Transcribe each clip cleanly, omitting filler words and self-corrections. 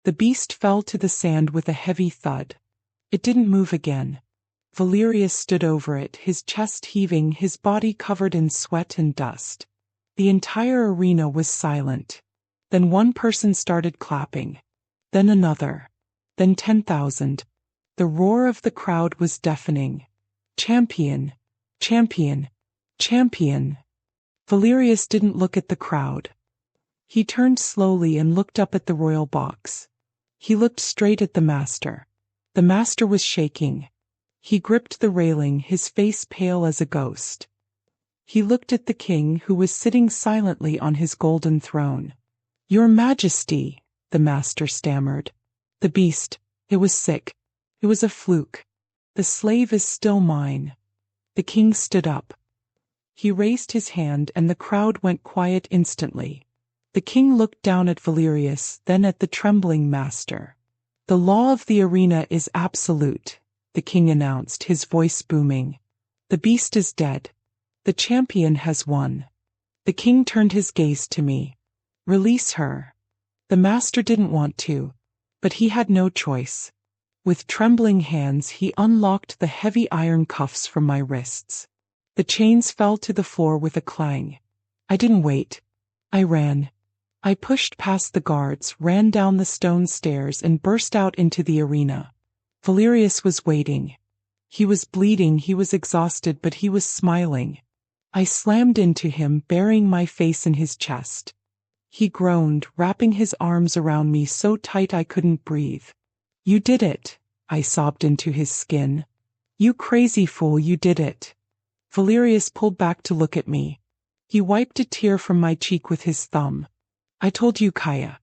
The beast fell to the sand with a heavy thud. It didn't move again. Valerius stood over it, his chest heaving, his body covered in sweat and dust. The entire arena was silent. Then one person started clapping. Then another. Then 10,000. The roar of the crowd was deafening. Champion! Champion! Champion! Valerius didn't look at the crowd. He turned slowly and looked up at the royal box. He looked straight at the master. The master was shaking. He gripped the railing, his face pale as a ghost. He looked at the king, who was sitting silently on his golden throne. "Your Majesty," the master stammered. "The beast, it was sick. It was a fluke. The slave is still mine." The king stood up. He raised his hand and the crowd went quiet instantly. The king looked down at Valerius, then at the trembling master. "The law of the arena is absolute," the king announced, his voice booming. "The beast is dead. The champion has won." The king turned his gaze to me. "Release her." The master didn't want to, but he had no choice. With trembling hands, he unlocked the heavy iron cuffs from my wrists. The chains fell to the floor with a clang. I didn't wait. I ran. I pushed past the guards, ran down the stone stairs, and burst out into the arena. Valerius was waiting. He was bleeding, he was exhausted, but he was smiling. I slammed into him, burying my face in his chest. He groaned, wrapping his arms around me so tight I couldn't breathe. "You did it," I sobbed into his skin. "You crazy fool, you did it." Valerius pulled back to look at me. He wiped a tear from my cheek with his thumb. "I told you, Kaia.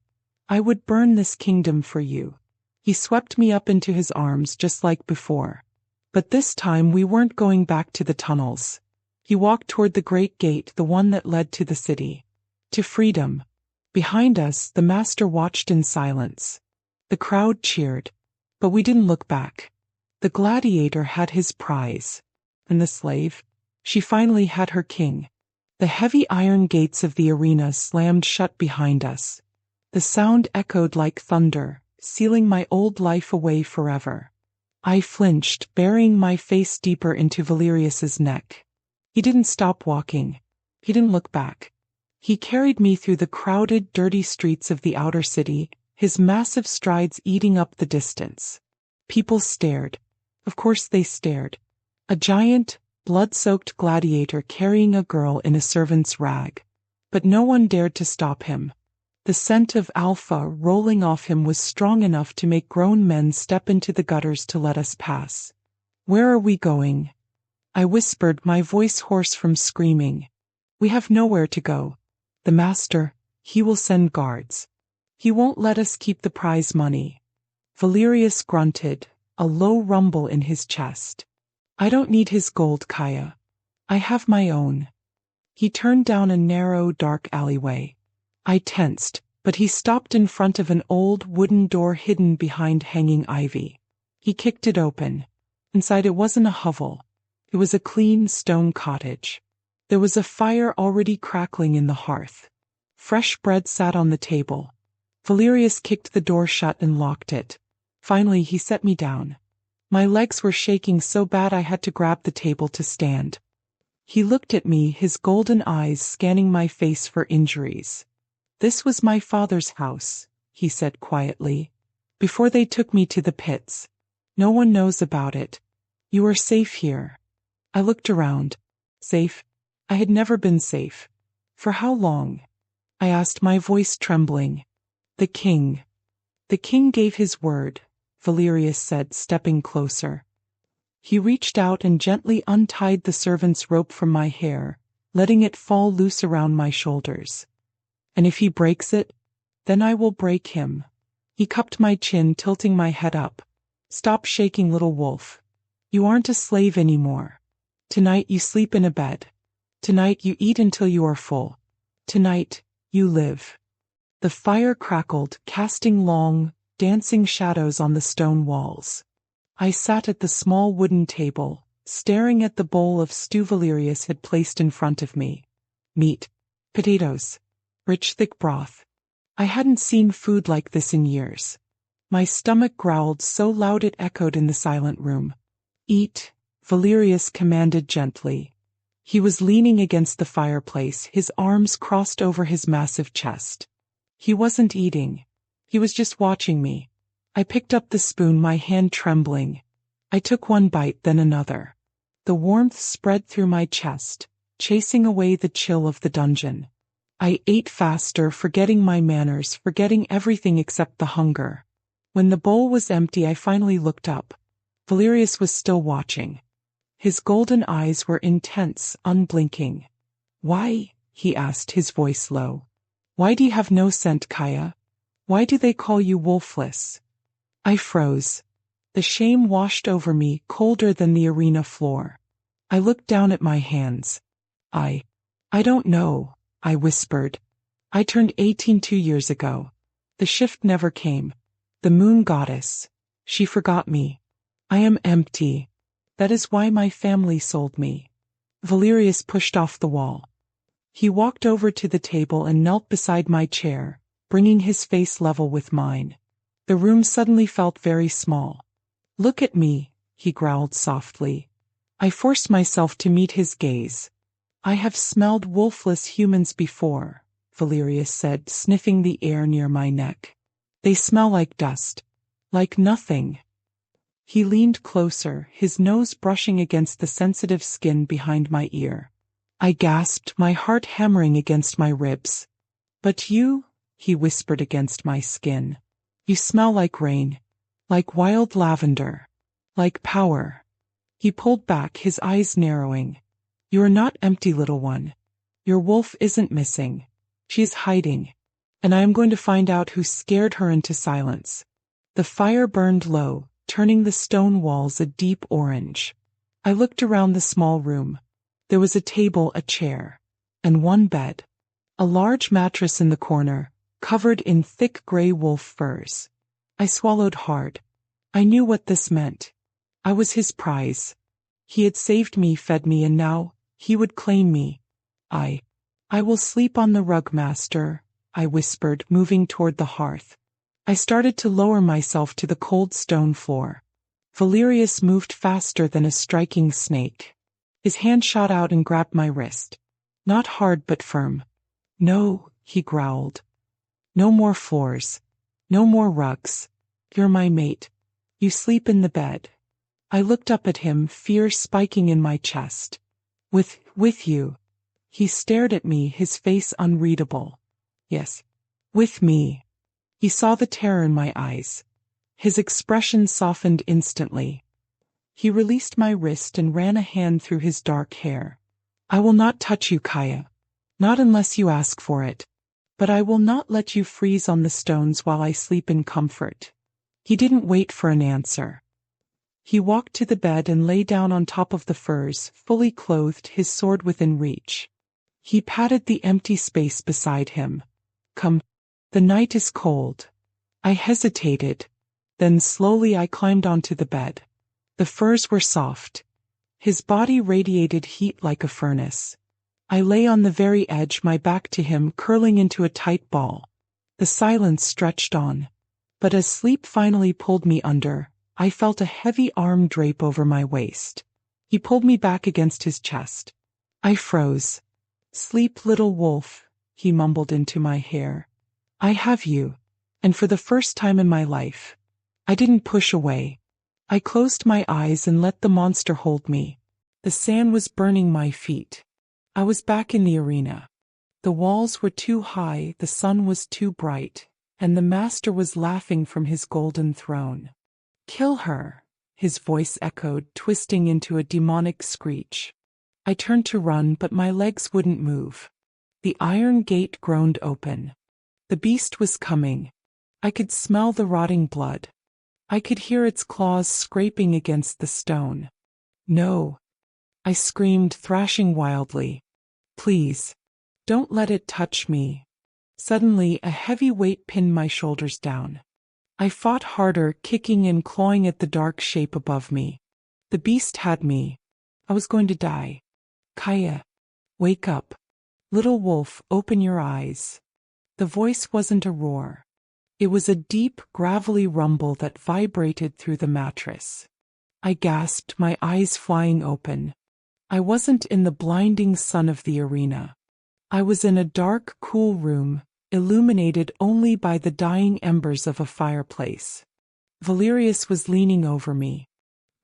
I would burn this kingdom for you." He swept me up into his arms just like before. But this time we weren't going back to the tunnels. He walked toward the great gate, the one that led to the city. To freedom. Behind us, the master watched in silence. The crowd cheered. But we didn't look back. The gladiator had his prize. And the slave? She finally had her king. The heavy iron gates of the arena slammed shut behind us. The sound echoed like thunder, sealing my old life away forever. I flinched, burying my face deeper into Valerius's neck. He didn't stop walking. He didn't look back. He carried me through the crowded, dirty streets of the outer city, his massive strides eating up the distance. People stared. Of course they stared. A giant, blood-soaked gladiator carrying a girl in a servant's rag. But no one dared to stop him. The scent of alpha rolling off him was strong enough to make grown men step into the gutters to let us pass. "Where are we going?" I whispered, my voice hoarse from screaming. "We have nowhere to go. The master, he will send guards. He won't let us keep the prize money." Valerius grunted, a low rumble in his chest. "I don't need his gold, Kaia. I have my own." He turned down a narrow, dark alleyway. I tensed, but he stopped in front of an old wooden door hidden behind hanging ivy. He kicked it open. Inside it wasn't a hovel. It was a clean stone cottage. There was a fire already crackling in the hearth. Fresh bread sat on the table. Valerius kicked the door shut and locked it. Finally, he set me down. My legs were shaking so bad I had to grab the table to stand. He looked at me, his golden eyes scanning my face for injuries. "This was my father's house," he said quietly, "before they took me to the pits. No one knows about it. You are safe here." I looked around. Safe? I had never been safe. For how long? I asked, my voice trembling. "The king." "The king gave his word," Valerius said, stepping closer. He reached out and gently untied the servant's rope from my hair, letting it fall loose around my shoulders. "And if he breaks it, then I will break him." He cupped my chin, tilting my head up. "Stop shaking, little wolf. You aren't a slave anymore. Tonight you sleep in a bed. Tonight you eat until you are full. Tonight you live." The fire crackled, casting long, dancing shadows on the stone walls. I sat at the small wooden table, staring at the bowl of stew Valerius had placed in front of me. Meat, potatoes, rich thick broth. I hadn't seen food like this in years. My stomach growled so loud it echoed in the silent room. Eat, Valerius commanded gently. He was leaning against the fireplace, his arms crossed over his massive chest. He wasn't eating. He was just watching me. I picked up the spoon, my hand trembling. I took one bite, then another. The warmth spread through my chest, chasing away the chill of the dungeon. I ate faster, forgetting my manners, forgetting everything except the hunger. When the bowl was empty, I finally looked up. Valerius was still watching. His golden eyes were intense, unblinking. "Why?" he asked, his voice low. "Why do you have no scent, Kaia? Why do they call you wolfless?" I froze. The shame washed over me, colder than the arena floor. I looked down at my hands. I don't know," I whispered. "I turned 18 2 years ago. The shift never came. The moon goddess. She forgot me. I am empty. That is why my family sold me." Valerius pushed off the wall. He walked over to the table and knelt beside my chair, bringing his face level with mine. The room suddenly felt very small. "Look at me," he growled softly. I forced myself to meet his gaze. "I have smelled wolfless humans before," Valerius said, sniffing the air near my neck. "They smell like dust. Like nothing." He leaned closer, his nose brushing against the sensitive skin behind my ear. I gasped, my heart hammering against my ribs. "But you," he whispered against my skin. "You smell like rain. Like wild lavender. Like power." He pulled back, his eyes narrowing. "You are not empty, little one. Your wolf isn't missing. She is hiding. And I am going to find out who scared her into silence." The fire burned low, turning the stone walls a deep orange. I looked around the small room. There was a table, a chair, and one bed. A large mattress in the corner, covered in thick gray wolf furs. I swallowed hard. I knew what this meant. I was his prize. He had saved me, fed me, and now he would claim me. I will sleep on the rug, master," I whispered, moving toward the hearth. I started to lower myself to the cold stone floor. Valerius moved faster than a striking snake. His hand shot out and grabbed my wrist. Not hard but firm. "No," he growled. "No more floors. No more rugs. You're my mate. You sleep in the bed." I looked up at him, fear spiking in my chest. With you." He stared at me, his face unreadable. "Yes, with me." He saw the terror in my eyes. His expression softened instantly. He released my wrist and ran a hand through his dark hair. "I will not touch you, Kaia. Not unless you ask for it. But I will not let you freeze on the stones while I sleep in comfort." He didn't wait for an answer. He walked to the bed and lay down on top of the furs, fully clothed, his sword within reach. He patted the empty space beside him. "Come. The night is cold." I hesitated. Then slowly I climbed onto the bed. The furs were soft. His body radiated heat like a furnace. I lay on the very edge, my back to him, curling into a tight ball. The silence stretched on. But as sleep finally pulled me under, I felt a heavy arm drape over my waist. He pulled me back against his chest. I froze. "Sleep, little wolf," he mumbled into my hair. "I have you." And for the first time in my life, I didn't push away. I closed my eyes and let the monster hold me. The sand was burning my feet. I was back in the arena. The walls were too high, the sun was too bright, and the master was laughing from his golden throne. "Kill her," his voice echoed, twisting into a demonic screech. I turned to run, but my legs wouldn't move. The iron gate groaned open. The beast was coming. I could smell the rotting blood. I could hear its claws scraping against the stone. "No," I screamed, thrashing wildly. "Please, don't let it touch me." Suddenly, a heavy weight pinned my shoulders down. I fought harder, kicking and clawing at the dark shape above me. The beast had me. I was going to die. "Kaia, wake up. Little wolf, open your eyes." The voice wasn't a roar. It was a deep, gravelly rumble that vibrated through the mattress. I gasped, my eyes flying open. I wasn't in the blinding sun of the arena. I was in a dark, cool room, illuminated only by the dying embers of a fireplace. Valerius was leaning over me.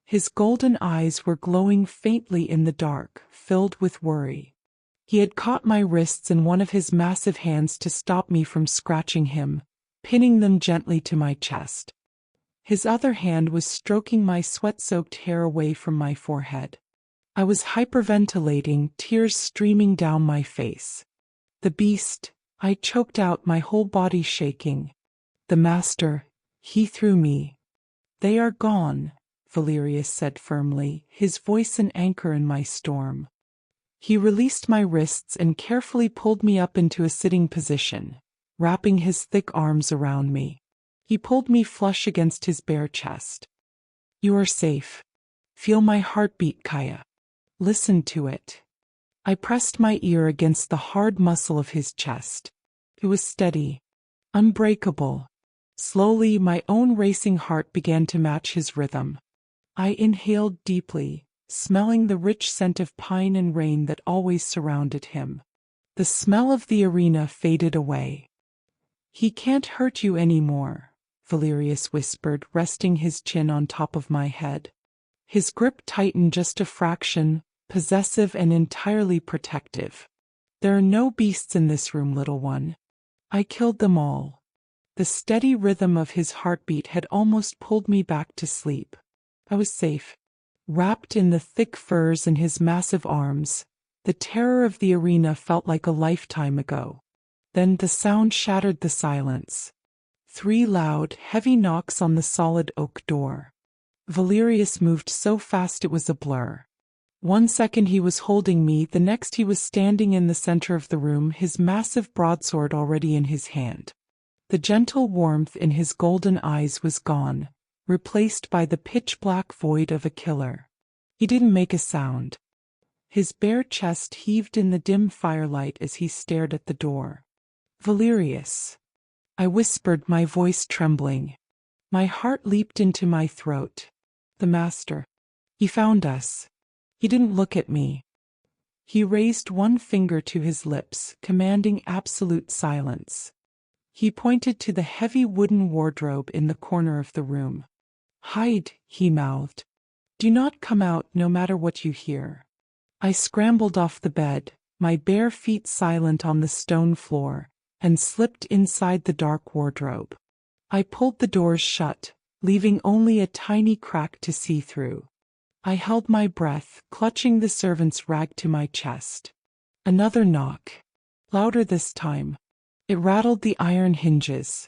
His golden eyes were glowing faintly in the dark, filled with worry. He had caught my wrists in one of his massive hands to stop me from scratching him, pinning them gently to my chest. His other hand was stroking my sweat-soaked hair away from my forehead. I was hyperventilating, tears streaming down my face. The beast, I choked out, my whole body shaking. The master, he threw me. They are gone, Valerius said firmly, his voice an anchor in my storm. He released my wrists and carefully pulled me up into a sitting position, wrapping his thick arms around me. He pulled me flush against his bare chest. You are safe. Feel my heartbeat, Kaia. Listen to it. I pressed my ear against the hard muscle of his chest. It was steady, unbreakable. Slowly, my own racing heart began to match his rhythm. I inhaled deeply, smelling the rich scent of pine and rain that always surrounded him. The smell of the arena faded away. He can't hurt you anymore, Valerius whispered, resting his chin on top of my head. His grip tightened just a fraction, possessive and entirely protective. There are no beasts in this room, little one. I killed them all. The steady rhythm of his heartbeat had almost pulled me back to sleep. I was safe. Wrapped in the thick furs in his massive arms, the terror of the arena felt like a lifetime ago. Then the sound shattered the silence. 3 loud, heavy knocks on the solid oak door. Valerius moved so fast it was a blur. 1 second he was holding me, the next he was standing in the center of the room, his massive broadsword already in his hand. The gentle warmth in his golden eyes was gone, replaced by the pitch-black void of a killer. He didn't make a sound. His bare chest heaved in the dim firelight as he stared at the door. Valerius, I whispered, my voice trembling. My heart leaped into my throat. The master. He found us. He didn't look at me. He raised 1 finger to his lips, commanding absolute silence. He pointed to the heavy wooden wardrobe in the corner of the room. Hide, he mouthed. Do not come out, no matter what you hear. I scrambled off the bed, my bare feet silent on the stone floor, and slipped inside the dark wardrobe. I pulled the doors shut, leaving only a tiny crack to see through. I held my breath, clutching the servant's rag to my chest. Another knock. Louder this time. It rattled the iron hinges.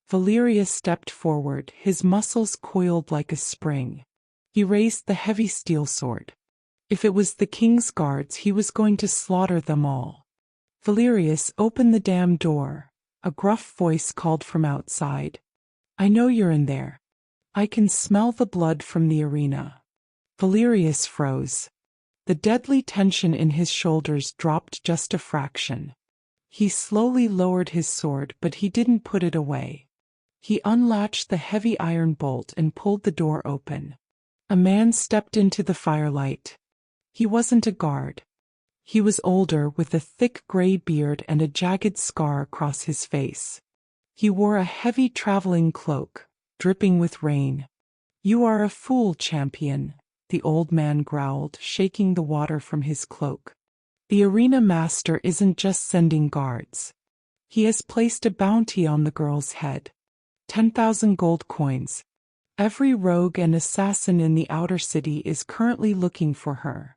Valerius stepped forward, his muscles coiled like a spring. He raised the heavy steel sword. If it was the king's guards, he was going to slaughter them all. Valerius, open the damn door, a gruff voice called from outside. I know you're in there. I can smell the blood from the arena. Valerius froze. The deadly tension in his shoulders dropped just a fraction. He slowly lowered his sword, but he didn't put it away. He unlatched the heavy iron bolt and pulled the door open. A man stepped into the firelight. He wasn't a guard. He was older, with a thick gray beard and a jagged scar across his face. He wore a heavy traveling cloak, dripping with rain. You are a fool, champion, the old man growled, shaking the water from his cloak. The arena master isn't just sending guards. He has placed a bounty on the girl's head. 10,000 gold coins. Every rogue and assassin in the outer city is currently looking for her.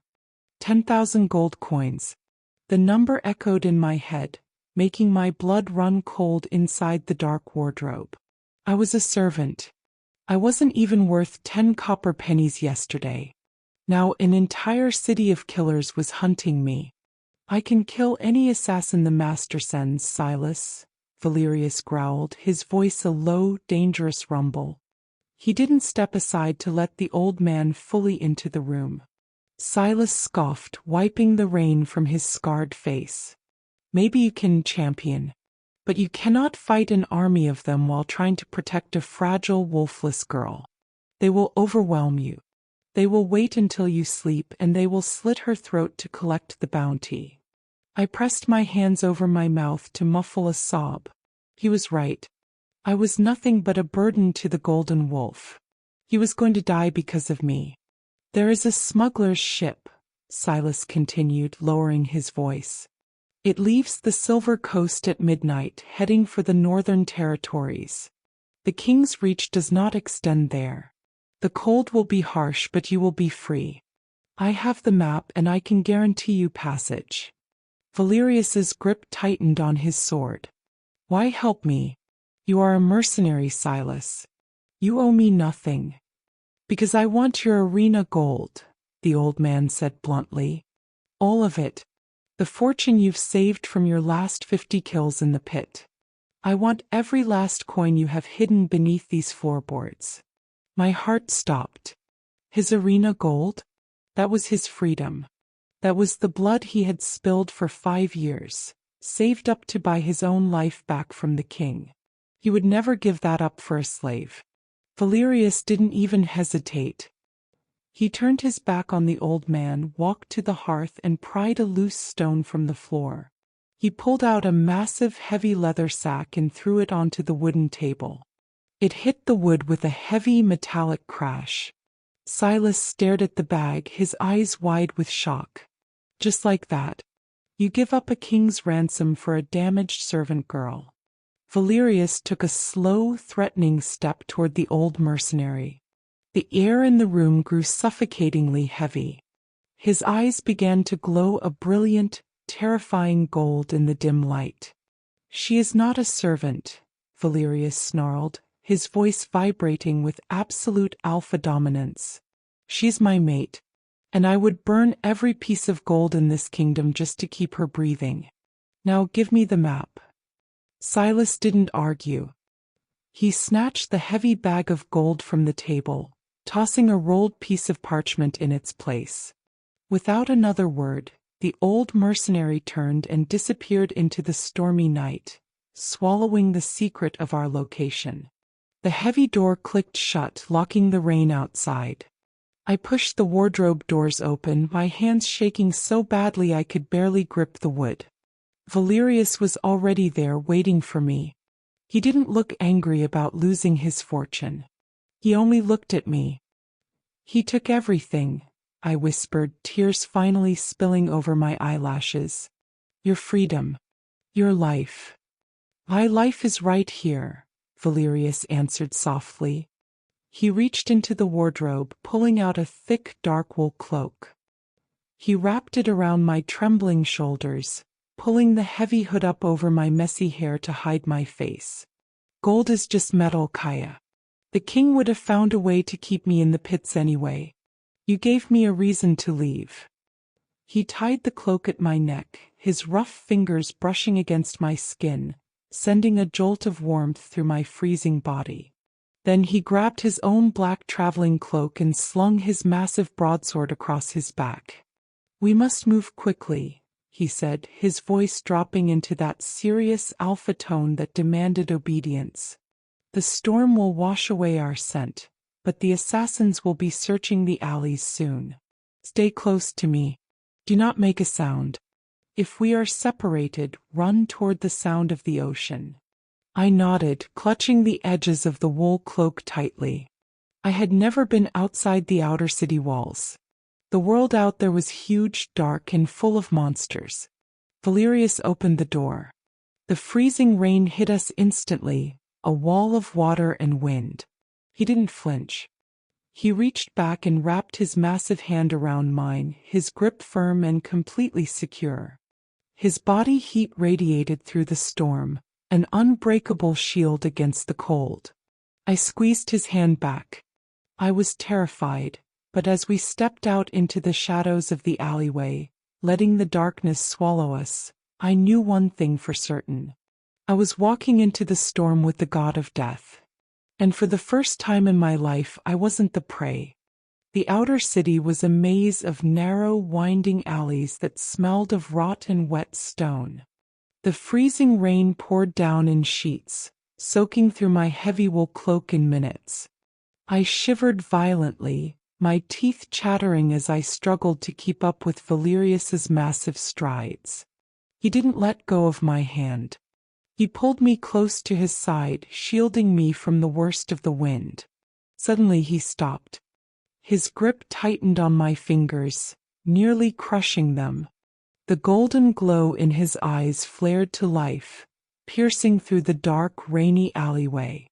10,000 gold coins. The number echoed in my head, making my blood run cold inside the dark wardrobe. I was a servant. I wasn't even worth 10 copper pennies yesterday. Now an entire city of killers was hunting me. I can kill any assassin the master sends, Silas, Valerius growled, his voice a low, dangerous rumble. He didn't step aside to let the old man fully into the room. Silas scoffed, wiping the rain from his scarred face. Maybe you can, champion. But you cannot fight an army of them while trying to protect a fragile, wolfless girl. They will overwhelm you. They will wait until you sleep, and they will slit her throat to collect the bounty. I pressed my hands over my mouth to muffle a sob. He was right. I was nothing but a burden to the golden wolf. He was going to die because of me. There is a smuggler's ship, Silas continued, lowering his voice. It leaves the Silver Coast at midnight, heading for the Northern Territories. The King's Reach does not extend there. The cold will be harsh, but you will be free. I have the map, and I can guarantee you passage. Valerius's grip tightened on his sword. Why help me? You are a mercenary, Silas. You owe me nothing. Because I want your arena gold, the old man said bluntly. All of it. The fortune you've saved from your last 50 kills in the pit. I want every last coin you have hidden beneath these floorboards. My heart stopped. His arena gold? That was his freedom. That was the blood he had spilled for 5 years, saved up to buy his own life back from the king. He would never give that up for a slave. Valerius didn't even hesitate. He turned his back on the old man, walked to the hearth, and pried a loose stone from the floor. He pulled out a massive, heavy leather sack and threw it onto the wooden table. It hit the wood with a heavy, metallic crash. Silas stared at the bag, his eyes wide with shock. Just like that. You give up a king's ransom for a damaged servant girl. Valerius took a slow, threatening step toward the old mercenary. The air in the room grew suffocatingly heavy. His eyes began to glow a brilliant, terrifying gold in the dim light. She is not a servant, Valerius snarled, his voice vibrating with absolute alpha dominance. She's my mate, and I would burn every piece of gold in this kingdom just to keep her breathing. Now give me the map. Silas didn't argue. He snatched the heavy bag of gold from the table, tossing a rolled piece of parchment in its place. Without another word, the old mercenary turned and disappeared into the stormy night, swallowing the secret of our location. The heavy door clicked shut, locking the rain outside. I pushed the wardrobe doors open, my hands shaking so badly I could barely grip the wood. Valerius was already there, waiting for me. He didn't look angry about losing his fortune. He only looked at me. He took everything, I whispered, tears finally spilling over my eyelashes. Your freedom. Your life. My life is right here, Valerius answered softly. He reached into the wardrobe, pulling out a thick, dark wool cloak. He wrapped it around my trembling shoulders, pulling the heavy hood up over my messy hair to hide my face. Gold is just metal, Kaia. The king would have found a way to keep me in the pits anyway. You gave me a reason to leave. He tied the cloak at my neck, his rough fingers brushing against my skin, sending a jolt of warmth through my freezing body. Then he grabbed his own black traveling cloak and slung his massive broadsword across his back. We must move quickly, he said, his voice dropping into that serious alpha tone that demanded obedience. The storm will wash away our scent, but the assassins will be searching the alleys soon. Stay close to me. Do not make a sound. If we are separated, run toward the sound of the ocean. I nodded, clutching the edges of the wool cloak tightly. I had never been outside the outer city walls. The world out there was huge, dark, and full of monsters. Valerius opened the door. The freezing rain hit us instantly, a wall of water and wind. He didn't flinch. He reached back and wrapped his massive hand around mine, his grip firm and completely secure. His body heat radiated through the storm, an unbreakable shield against the cold. I squeezed his hand back. I was terrified, but as we stepped out into the shadows of the alleyway, letting the darkness swallow us, I knew one thing for certain. I was walking into the storm with the god of death. And for the first time in my life, I wasn't the prey. The outer city was a maze of narrow, winding alleys that smelled of rot and wet stone. The freezing rain poured down in sheets, soaking through my heavy wool cloak in minutes. I shivered violently, my teeth chattering as I struggled to keep up with Valerius's massive strides. He didn't let go of my hand. He pulled me close to his side, shielding me from the worst of the wind. Suddenly he stopped. His grip tightened on my fingers, nearly crushing them. The golden glow in his eyes flared to life, piercing through the dark, rainy alleyway.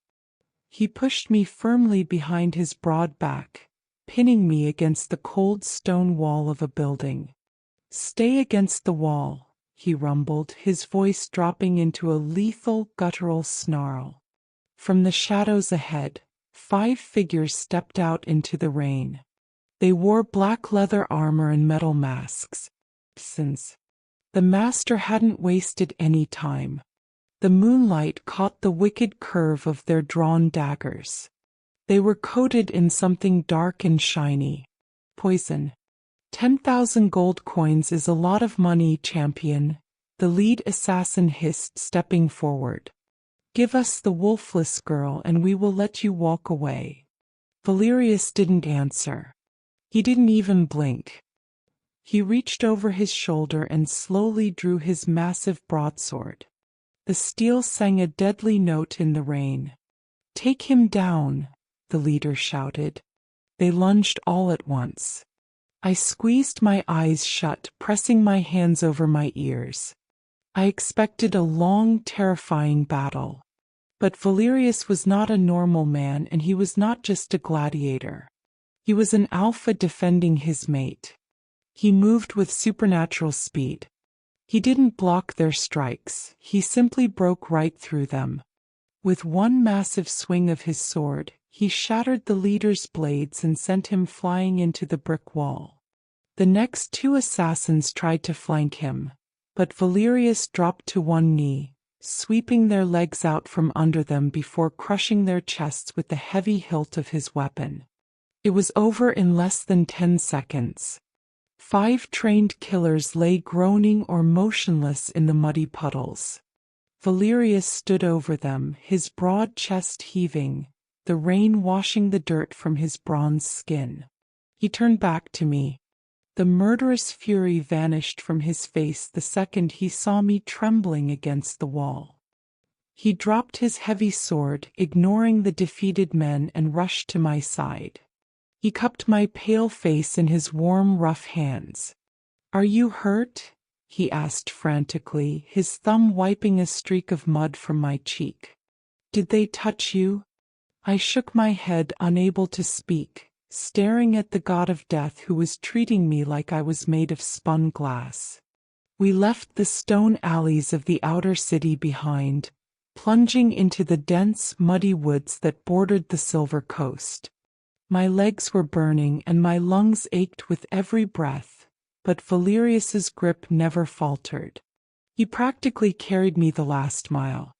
He pushed me firmly behind his broad back, pinning me against the cold stone wall of a building. "Stay against the wall," he rumbled, his voice dropping into a lethal, guttural snarl. From the shadows ahead, 5 figures stepped out into the rain. They wore black leather armor and metal masks. Since the master hadn't wasted any time. The moonlight caught the wicked curve of their drawn daggers. They were coated in something dark and shiny. Poison. 10,000 gold coins is a lot of money, champion, the lead assassin hissed, stepping forward. "Give us the wolfless girl and we will let you walk away." Valerius didn't answer. He didn't even blink. He reached over his shoulder and slowly drew his massive broadsword. The steel sang a deadly note in the rain. "Take him down," the leader shouted. They lunged all at once. I squeezed my eyes shut, pressing my hands over my ears. I expected a long, terrifying battle. But Valerius was not a normal man, and he was not just a gladiator. He was an alpha defending his mate. He moved with supernatural speed. He didn't block their strikes, he simply broke right through them. With one massive swing of his sword, he shattered the leader's blades and sent him flying into the brick wall. The next 2 assassins tried to flank him, but Valerius dropped to one knee, sweeping their legs out from under them before crushing their chests with the heavy hilt of his weapon. It was over in less than 10 seconds. 5 trained killers lay groaning or motionless in the muddy puddles. Valerius stood over them, his broad chest heaving, the rain washing the dirt from his bronze skin. He turned back to me. The murderous fury vanished from his face the second he saw me trembling against the wall. He dropped his heavy sword, ignoring the defeated men, and rushed to my side. He cupped my pale face in his warm, rough hands. "Are you hurt?" he asked frantically, his thumb wiping a streak of mud from my cheek. "Did they touch you?" I shook my head, unable to speak, staring at the god of death who was treating me like I was made of spun glass. We left the stone alleys of the outer city behind, plunging into the dense, muddy woods that bordered the Silver Coast. My legs were burning and my lungs ached with every breath, but Valerius's grip never faltered. He practically carried me the last mile.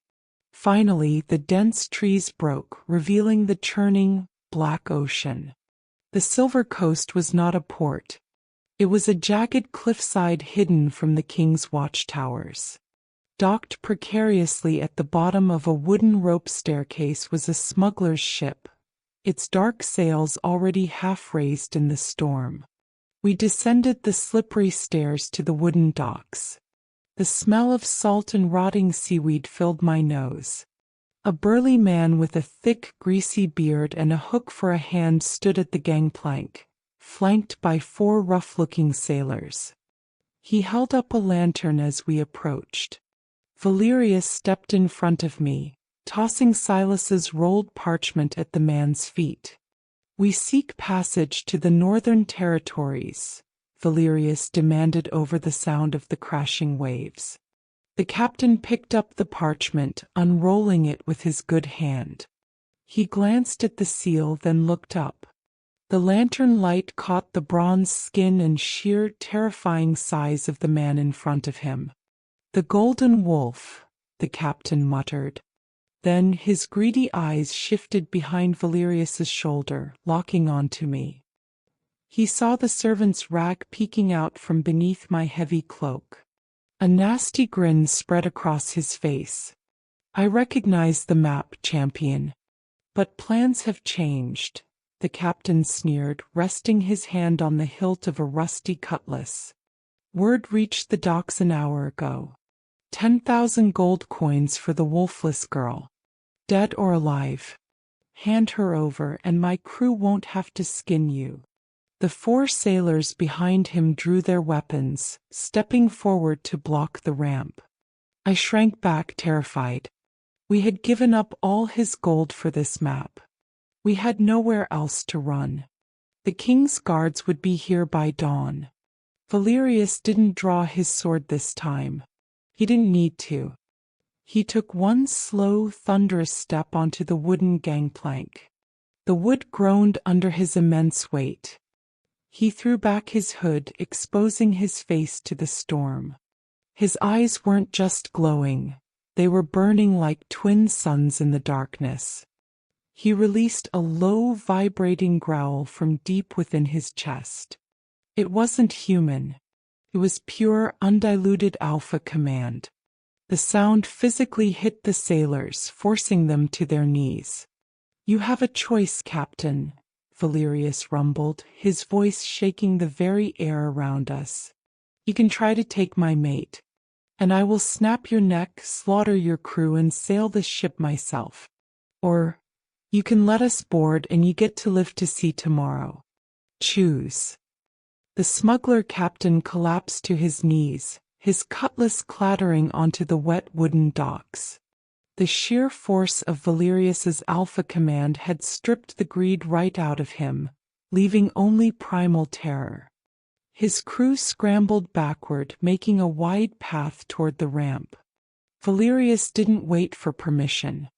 Finally, the dense trees broke, revealing the churning, black ocean. The Silver Coast was not a port. It was a jagged cliffside hidden from the king's watchtowers. Docked precariously at the bottom of a wooden rope staircase was a smuggler's ship, its dark sails already half raised in the storm. We descended the slippery stairs to the wooden docks. The smell of salt and rotting seaweed filled my nose. A burly man with a thick, greasy beard and a hook for a hand stood at the gangplank, flanked by 4 rough-looking sailors. He held up a lantern as we approached. Valerius stepped in front of me, tossing Silas's rolled parchment at the man's feet. "We seek passage to the northern territories," Valerius demanded over the sound of the crashing waves. The captain picked up the parchment, unrolling it with his good hand. He glanced at the seal, then looked up. The lantern light caught the bronze skin and sheer, terrifying size of the man in front of him. "The Golden Wolf," the captain muttered. Then his greedy eyes shifted behind Valerius's shoulder, locking onto me. He saw the servant's rag peeking out from beneath my heavy cloak. A nasty grin spread across his face. I recognize the map, champion. But plans have changed, the captain sneered, resting his hand on the hilt of a rusty cutlass. Word reached the docks an hour ago. 10,000 gold coins for the wolfless girl. Dead or alive. Hand her over and my crew won't have to skin you. The 4 sailors behind him drew their weapons, stepping forward to block the ramp. I shrank back, terrified. We had given up all his gold for this map. We had nowhere else to run. The king's guards would be here by dawn. Valerius didn't draw his sword this time. He didn't need to. He took one slow, thunderous step onto the wooden gangplank. The wood groaned under his immense weight. He threw back his hood, exposing his face to the storm. His eyes weren't just glowing. They were burning like twin suns in the darkness. He released a low, vibrating growl from deep within his chest. It wasn't human. It was pure, undiluted alpha command. The sound physically hit the sailors, forcing them to their knees. "You have a choice, Captain," Valerius rumbled, his voice shaking the very air around us. "You can try to take my mate, and I will snap your neck, slaughter your crew, and sail the ship myself. Or you can let us board and you get to live to see tomorrow. Choose." The smuggler captain collapsed to his knees, his cutlass clattering onto the wet wooden docks. The sheer force of Valerius's alpha command had stripped the greed right out of him, leaving only primal terror. His crew scrambled backward, making a wide path toward the ramp. Valerius didn't wait for permission.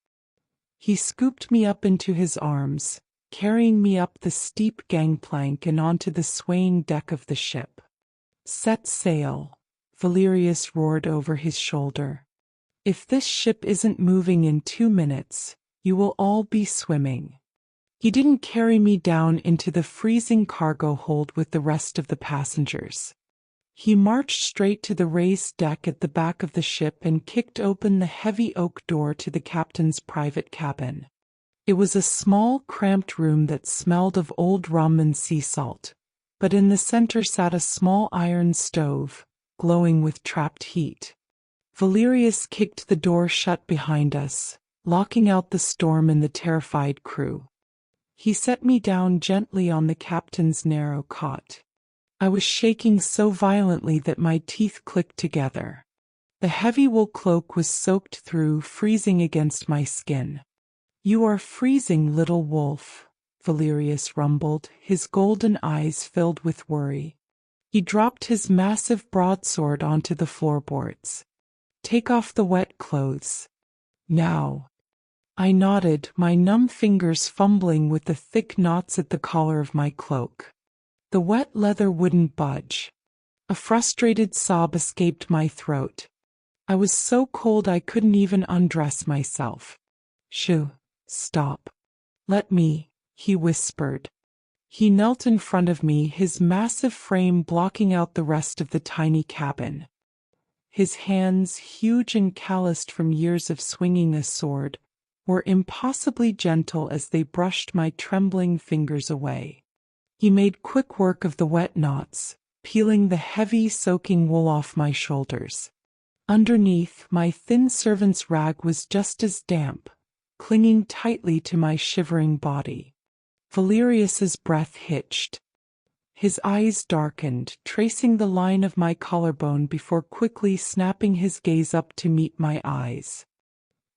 He scooped me up into his arms, carrying me up the steep gangplank and onto the swaying deck of the ship. "Set sail," Valerius roared over his shoulder. "If this ship isn't moving in 2 minutes, you will all be swimming." He didn't carry me down into the freezing cargo hold with the rest of the passengers. He marched straight to the raised deck at the back of the ship and kicked open the heavy oak door to the captain's private cabin. It was a small, cramped room that smelled of old rum and sea salt, but in the center sat a small iron stove, glowing with trapped heat. Valerius kicked the door shut behind us, locking out the storm and the terrified crew. He set me down gently on the captain's narrow cot. I was shaking so violently that my teeth clicked together. The heavy wool cloak was soaked through, freezing against my skin. "You are freezing, little wolf," Valerius rumbled, his golden eyes filled with worry. He dropped his massive broadsword onto the floorboards. "Take off the wet clothes. Now." I nodded, my numb fingers fumbling with the thick knots at the collar of my cloak. The wet leather wouldn't budge. A frustrated sob escaped my throat. I was so cold I couldn't even undress myself. "Shoo, stop. Let me," he whispered. He knelt in front of me, his massive frame blocking out the rest of the tiny cabin. His hands, huge and calloused from years of swinging a sword, were impossibly gentle as they brushed my trembling fingers away. He made quick work of the wet knots, peeling the heavy, soaking wool off my shoulders. Underneath, my thin servant's rag was just as damp, clinging tightly to my shivering body. Valerius's breath hitched. His eyes darkened, tracing the line of my collarbone before quickly snapping his gaze up to meet my eyes.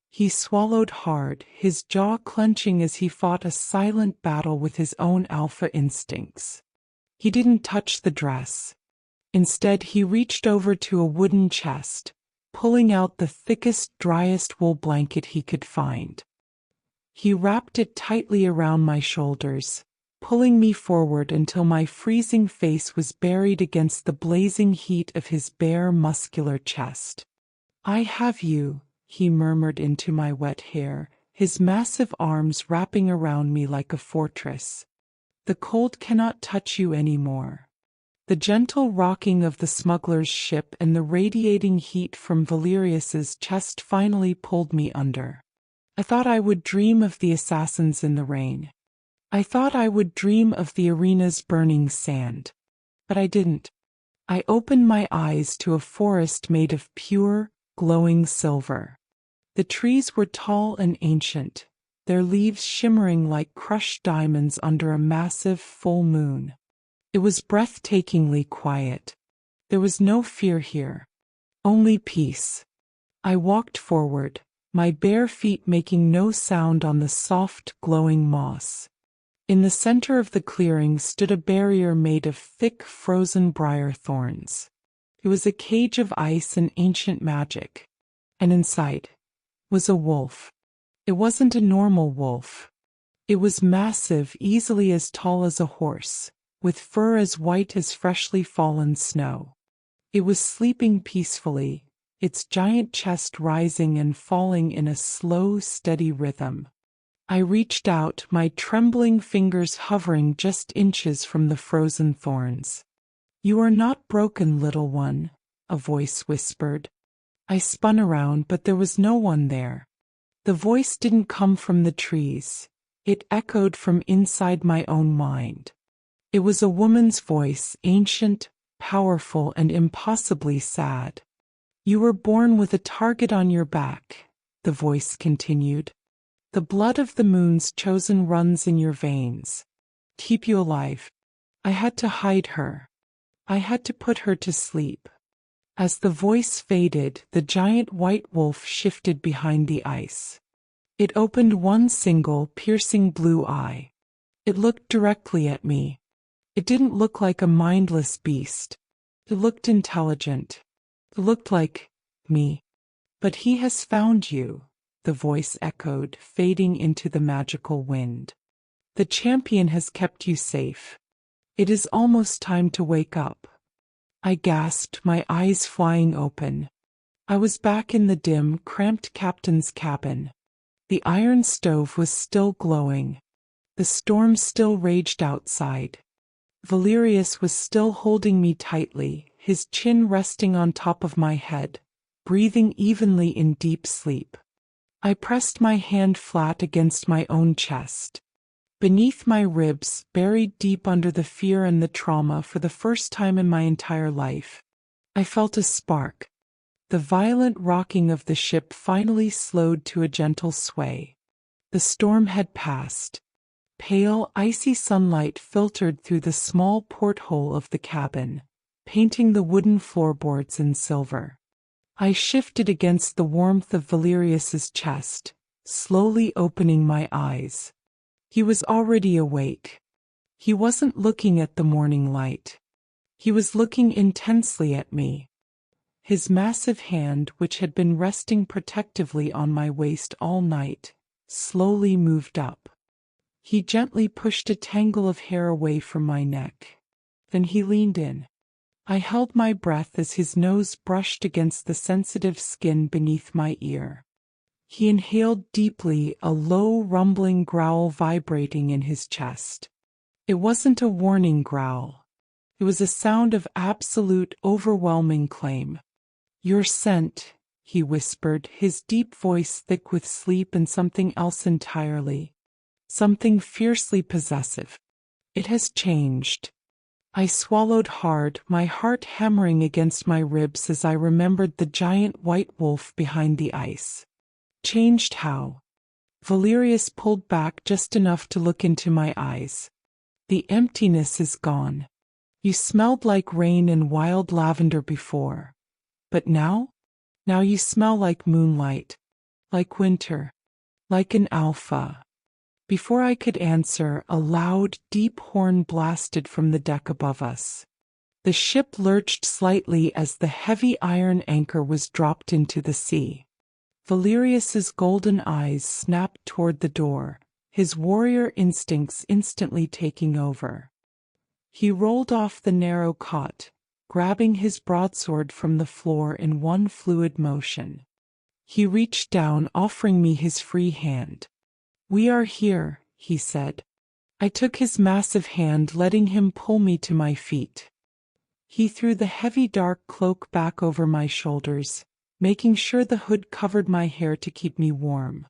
He swallowed hard, his jaw clenching as he fought a silent battle with his own alpha instincts. He didn't touch the dress. Instead, he reached over to a wooden chest, pulling out the thickest, driest wool blanket he could find. He wrapped it tightly around my shoulders, pulling me forward until my freezing face was buried against the blazing heat of his bare, muscular chest. "I have you," he murmured into my wet hair, his massive arms wrapping around me like a fortress. "The cold cannot touch you anymore. The gentle rocking of the smuggler's ship and the radiating heat from Valerius's chest finally pulled me under. I thought I would dream of the assassins in the rain. I thought I would dream of the arena's burning sand. But I didn't. I opened my eyes to a forest made of pure, glowing silver. The trees were tall and ancient, their leaves shimmering like crushed diamonds under a massive full moon. It was breathtakingly quiet. There was no fear here, only peace. I walked forward, my bare feet making no sound on the soft, glowing moss. In the center of the clearing stood a barrier made of thick, frozen briar thorns. It was a cage of ice and ancient magic. And inside was a wolf. It wasn't a normal wolf. It was massive, easily as tall as a horse, with fur as white as freshly fallen snow. It was sleeping peacefully, its giant chest rising and falling in a slow, steady rhythm. I reached out, my trembling fingers hovering just inches from the frozen thorns. "You are not broken, little one," a voice whispered. I spun around, but there was no one there. The voice didn't come from the trees. It echoed from inside my own mind. It was a woman's voice, ancient, powerful, and impossibly sad. "You were born with a target on your back," the voice continued. "The blood of the moon's chosen runs in your veins. Keep you alive. I had to hide her. I had to put her to sleep." As the voice faded, the giant white wolf shifted behind the ice. It opened one single, piercing blue eye. It looked directly at me. It didn't look like a mindless beast. It looked intelligent. It looked like me. "But he has found you," the voice echoed, fading into the magical wind. "The champion has kept you safe. It is almost time to wake up." I gasped, my eyes flying open. I was back in the dim, cramped captain's cabin. The iron stove was still glowing. The storm still raged outside. Valerius was still holding me tightly, his chin resting on top of my head, breathing evenly in deep sleep. I pressed my hand flat against my own chest. Beneath my ribs, buried deep under the fear and the trauma for the first time in my entire life, I felt a spark. The violent rocking of the ship finally slowed to a gentle sway. The storm had passed. Pale, icy sunlight filtered through the small porthole of the cabin, painting the wooden floorboards in silver. I shifted against the warmth of Valerius's chest, slowly opening my eyes. He was already awake. He wasn't looking at the morning light. He was looking intensely at me. His massive hand, which had been resting protectively on my waist all night, slowly moved up. He gently pushed a tangle of hair away from my neck. Then he leaned in. I held my breath as his nose brushed against the sensitive skin beneath my ear. He inhaled deeply, a low, rumbling growl vibrating in his chest. It wasn't a warning growl. It was a sound of absolute, overwhelming claim. "Your scent," he whispered, his deep voice thick with sleep and something else entirely. Something fiercely possessive. "It has changed." I swallowed hard, my heart hammering against my ribs as I remembered the giant white wolf behind the ice. "Changed how?" Valerius pulled back just enough to look into my eyes. "The emptiness is gone. You smelled like rain and wild lavender before. But now? Now you smell like moonlight, like winter, like an alpha." Before I could answer, a loud, deep horn blasted from the deck above us. The ship lurched slightly as the heavy iron anchor was dropped into the sea. Valerius's golden eyes snapped toward the door, his warrior instincts instantly taking over. He rolled off the narrow cot, grabbing his broadsword from the floor in one fluid motion. He reached down, offering me his free hand. "We are here," he said. I took his massive hand, letting him pull me to my feet. He threw the heavy dark cloak back over my shoulders, making sure the hood covered my hair to keep me warm.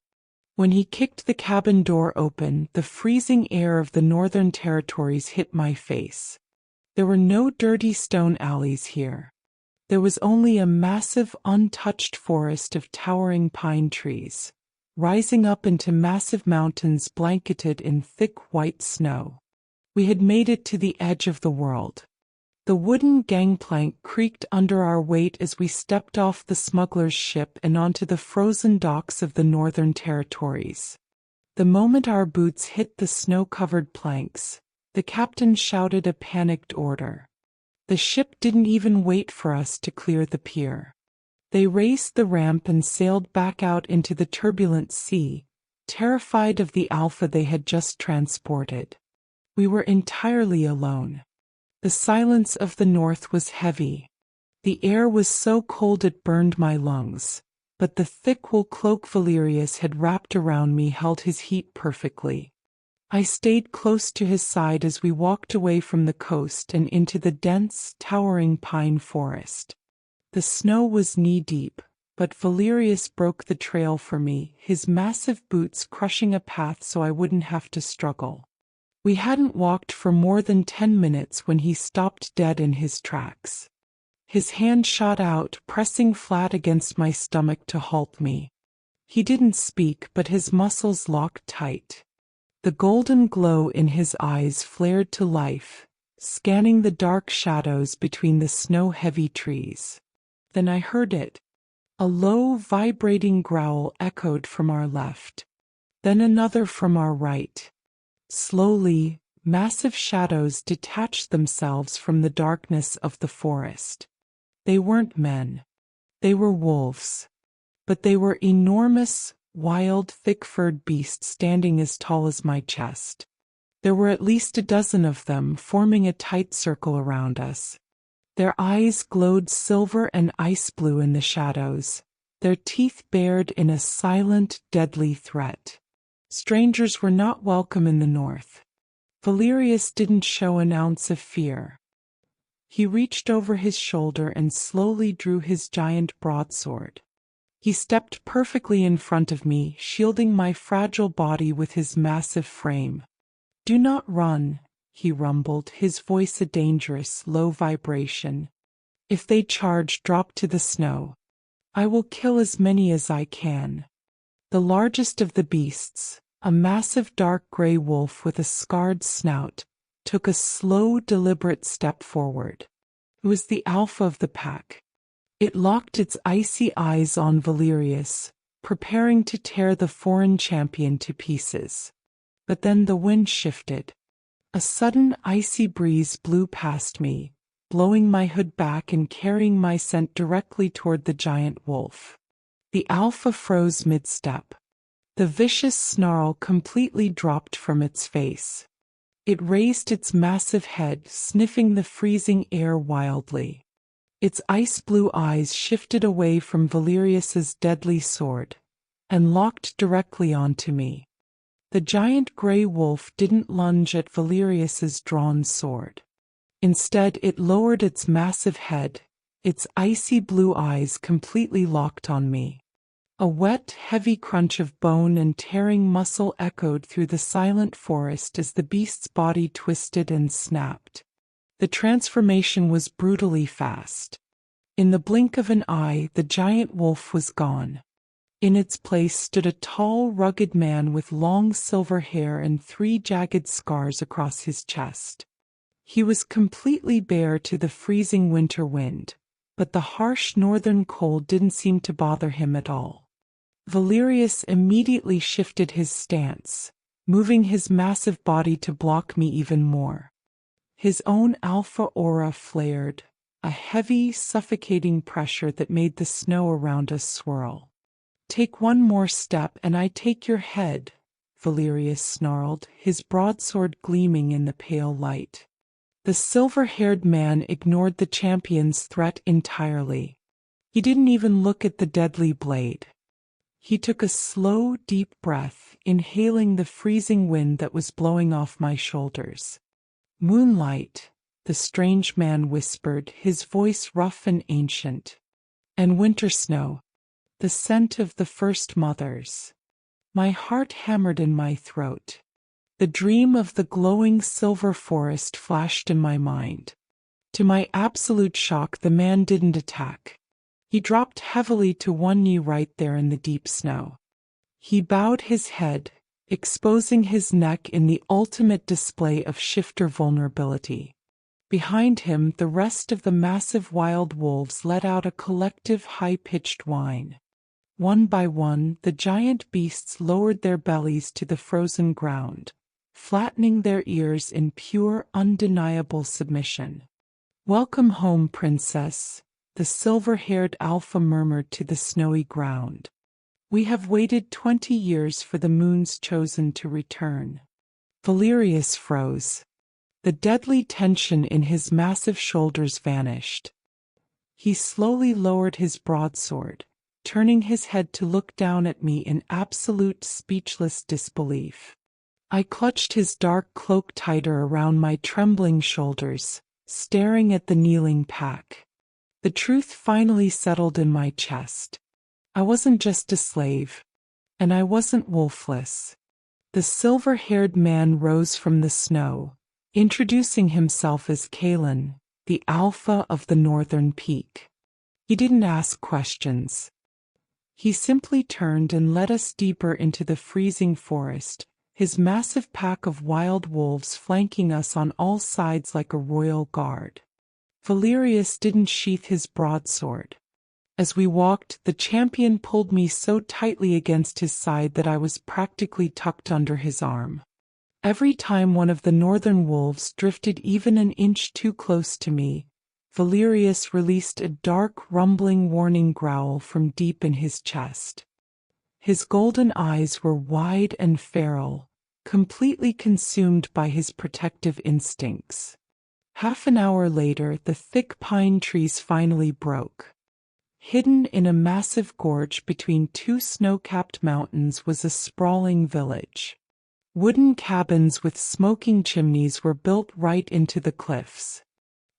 When he kicked the cabin door open, the freezing air of the Northern Territories hit my face. There were no dirty stone alleys here. There was only a massive, untouched forest of towering pine trees, rising up into massive mountains blanketed in thick white snow. We had made it to the edge of the world. The wooden gangplank creaked under our weight as we stepped off the smuggler's ship and onto the frozen docks of the Northern Territories. The moment our boots hit the snow-covered planks, the captain shouted a panicked order. The ship didn't even wait for us to clear the pier. They raced the ramp and sailed back out into the turbulent sea, terrified of the Alpha they had just transported. We were entirely alone. The silence of the north was heavy. The air was so cold it burned my lungs, but the thick wool cloak Valerius had wrapped around me held his heat perfectly. I stayed close to his side as we walked away from the coast and into the dense, towering pine forest. The snow was knee-deep, but Valerius broke the trail for me, his massive boots crushing a path so I wouldn't have to struggle. We hadn't walked for more than 10 minutes when he stopped dead in his tracks. His hand shot out, pressing flat against my stomach to halt me. He didn't speak, but his muscles locked tight. The golden glow in his eyes flared to life, scanning the dark shadows between the snow-heavy trees. Then I heard it. A low, vibrating growl echoed from our left. Then another from our right. Slowly, massive shadows detached themselves from the darkness of the forest. They weren't men. They were wolves. But they were enormous, wild, thick-furred beasts standing as tall as my chest. There were at least a dozen of them, forming a tight circle around us. Their eyes glowed silver and ice blue in the shadows, their teeth bared in a silent, deadly threat. Strangers were not welcome in the north. Valerius didn't show an ounce of fear. He reached over his shoulder and slowly drew his giant broadsword. He stepped perfectly in front of me, shielding my fragile body with his massive frame. "Do not run," he rumbled, his voice a dangerous, low vibration. "If they charge, drop to the snow. I will kill as many as I can." The largest of the beasts, a massive dark gray wolf with a scarred snout, took a slow, deliberate step forward. It was the alpha of the pack. It locked its icy eyes on Valerius, preparing to tear the foreign champion to pieces. But then the wind shifted. A sudden icy breeze blew past me, blowing my hood back and carrying my scent directly toward the giant wolf. The alpha froze mid-step. The vicious snarl completely dropped from its face. It raised its massive head, sniffing the freezing air wildly. Its ice-blue eyes shifted away from Valerius's deadly sword and locked directly onto me. The giant gray wolf didn't lunge at Valerius's drawn sword. Instead, it lowered its massive head, its icy blue eyes completely locked on me. A wet, heavy crunch of bone and tearing muscle echoed through the silent forest as the beast's body twisted and snapped. The transformation was brutally fast. In the blink of an eye, the giant wolf was gone. In its place stood a tall, rugged man with long silver hair and 3 jagged scars across his chest. He was completely bare to the freezing winter wind, but the harsh northern cold didn't seem to bother him at all. Valerius immediately shifted his stance, moving his massive body to block me even more. His own alpha aura flared, a heavy, suffocating pressure that made the snow around us swirl. "Take one more step and I take your head," Valerius snarled, his broadsword gleaming in the pale light. The silver-haired man ignored the champion's threat entirely. He didn't even look at the deadly blade. He took a slow, deep breath, inhaling the freezing wind that was blowing off my shoulders. Moonlight, the strange man whispered, his voice rough and ancient. And winter snow, the scent of the first mothers. My heart hammered in my throat. The dream of the glowing silver forest flashed in my mind. To my absolute shock, the man didn't attack. He dropped heavily to one knee right there in the deep snow. He bowed his head, exposing his neck in the ultimate display of shifter vulnerability. Behind him, the rest of the massive wild wolves let out a collective high-pitched whine. One by one, the giant beasts lowered their bellies to the frozen ground, flattening their ears in pure, undeniable submission. "Welcome home, princess," the silver-haired alpha murmured to the snowy ground. "We have waited 20 years for the moon's chosen to return." Valerius froze. The deadly tension in his massive shoulders vanished. He slowly lowered his broadsword, turning his head to look down at me in absolute speechless disbelief. I clutched his dark cloak tighter around my trembling shoulders, staring at the kneeling pack. The truth finally settled in my chest. I wasn't just a slave, and I wasn't wolfless. The silver-haired man rose from the snow, introducing himself as Kaia, the alpha of the northern peak. He didn't ask questions. He simply turned and led us deeper into the freezing forest, his massive pack of wild wolves flanking us on all sides like a royal guard. Valerius didn't sheath his broadsword. As we walked, the champion pulled me so tightly against his side that I was practically tucked under his arm. Every time one of the northern wolves drifted even an inch too close to me, Valerius released a dark, rumbling warning growl from deep in his chest. His golden eyes were wide and feral, completely consumed by his protective instincts. Half an hour later, the thick pine trees finally broke. Hidden in a massive gorge between two snow-capped mountains was a sprawling village. Wooden cabins with smoking chimneys were built right into the cliffs.